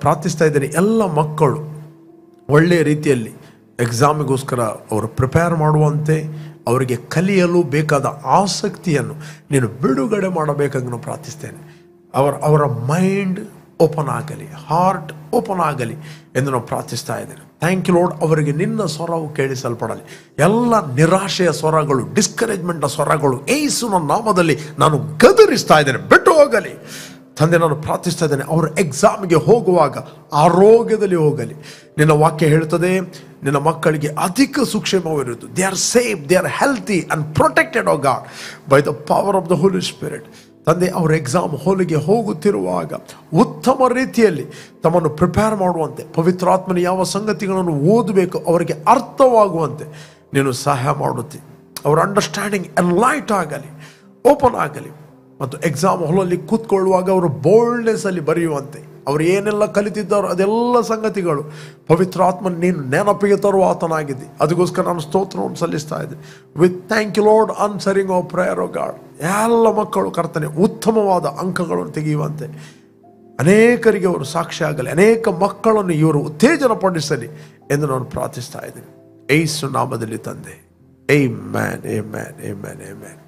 ಪ್ರಾರ್ಥಿಸ್ತಾ ಇದ್ದಾರೆ, ಎಲ್ಲ ಮಕ್ಕಳು ಒಳ್ಳೆಯ ರೀತಿಯಲ್ಲಿ ಎಕ್ಸಾಮಿಗೋಸ್ಕರ ಅವರು ಪ್ರಿಪೇರ್ ಮಾಡುವಂತೆ, ಅವರಿಗೆ ಕಲಿಯಲು ಬೇಕಾದ ಆಸಕ್ತಿಯನ್ನು ನೀನು ಬಿಡುಗಡೆ ಮಾಡಬೇಕಾಗಿ ನಾನು ಪ್ರಾರ್ಥಿಸ್ತೇನೆ. ಅವರ ಮೈಂಡ್ ಓಪನ್ ಆಗಲಿ, ಹಾರ್ಟ್ ಓಪನ್ ಆಗಲಿ ಎಂದು ನಾವು ಪ್ರಾರ್ಥಿಸ್ತಾ ಇದ್ದೇನೆ. Thank you Lord. ಅವರಿಗೆ ನಿನ್ನ ಸ್ವರವು ಕೇಳಿಸಲ್ಪಡಲಿ. ಎಲ್ಲ ನಿರಾಶೆಯ ಸ್ವರಗಳು, ಡಿಸ್ಕರೇಜ್ಮೆಂಟ್ ಸ್ವರಗಳು ಯೇಸುವಿನ ನಾಮದಲ್ಲಿ ನಾನು ಗದರಿಸ್ತಾ ಇದ್ದೇನೆ, ಬಿಟ್ಟು ಹೋಗಲಿ. ತಂದೆ, ನಾನು ಪ್ರಾರ್ಥಿಸ್ತಾ ಇದ್ದೇನೆ, ಅವರು ಎಕ್ಸಾಮ್ಗೆ ಹೋಗುವಾಗ ಆರೋಗ್ಯದಲ್ಲಿ ಹೋಗಲಿ. ನಿನ್ನ ವಾಕ್ಯ ಹೇಳ್ತದೆ, ನಿನ್ನ ಮಕ್ಕಳಿಗೆ ಅಧಿಕ ಸುಕ್ಷೇಮವಿರುವುದು. They are safe, they are healthy and protected O God by the power of the Holy Spirit. ತಂದೆ, ಅವರು ಎಕ್ಸಾಮ್ ಹಾಲಿಗೆ ಹೋಗುತ್ತಿರುವಾಗ ಉತ್ತಮ ರೀತಿಯಲ್ಲಿ ತಮ್ಮನ್ನು ಪ್ರಿಪೇರ್ ಮಾಡುವಂತೆ, ಪವಿತ್ರಾತ್ಮನ ಯಾವ ಸಂಗತಿಗಳನ್ನು ಓದಬೇಕು ಅವರಿಗೆ ಅರ್ಥವಾಗುವಂತೆ ನೀನು ಸಹಾಯ ಮಾಡುತ್ತಿ. ಅವರ ಅಂಡರ್ಸ್ಟ್ಯಾಂಡಿಂಗ್ ಎನ್ಲೈಟ್ ಆಗಲಿ, ಓಪನ್ ಆಗಲಿ. ಮತ್ತು ಎಕ್ಸಾಮ್ ಹಾಲಲ್ಲಿ ಕೂತ್ಕೊಳ್ಳುವಾಗ ಅವರು ಬೋಲ್ಡ್ನೆಸ್ ಅಲ್ಲಿ ಬರೆಯುವಂತೆ, ಅವರು ಏನೆಲ್ಲ ಕಲಿತಿದ್ದಾರೋ ಅದೆಲ್ಲ ಸಂಗತಿಗಳು ಪವಿತ್ರಾತ್ಮನ ನೀನು ನೆನಪಿಗೆ ತರುವ ಆತನಾಗಿದ್ದಿ. ಅದಕ್ಕೋಸ್ಕರ ನಾನು ಸ್ತೋತ್ರವನ್ನು ಸಲ್ಲಿಸ್ತಾ ಇದ್ದೆ. With thank you Lord answering our prayer O God. ಎಲ್ಲ ಮಕ್ಕಳು ಕರ್ತನೆ ಉತ್ತಮವಾದ ಅಂಕಗಳನ್ನು ತೆಗೆಯುವಂತೆ ಅನೇಕರಿಗೆ ಅವರು ಸಾಕ್ಷಿ ಆಗಲಿ, ಅನೇಕ ಮಕ್ಕಳನ್ನು ಇವರು ಉತ್ತೇಜನಪಡಿಸಲಿ ಎಂದು ನಾನು ಪ್ರಾರ್ಥಿಸ್ತಾ ಇದ್ದೀನಿ. ಯೇಸು ನಾಮದಲ್ಲಿ ತಂದೆ, ಆಮೆನ್, ಆಮೆನ್, ಆಮೆನ್, ಆಮೆನ್.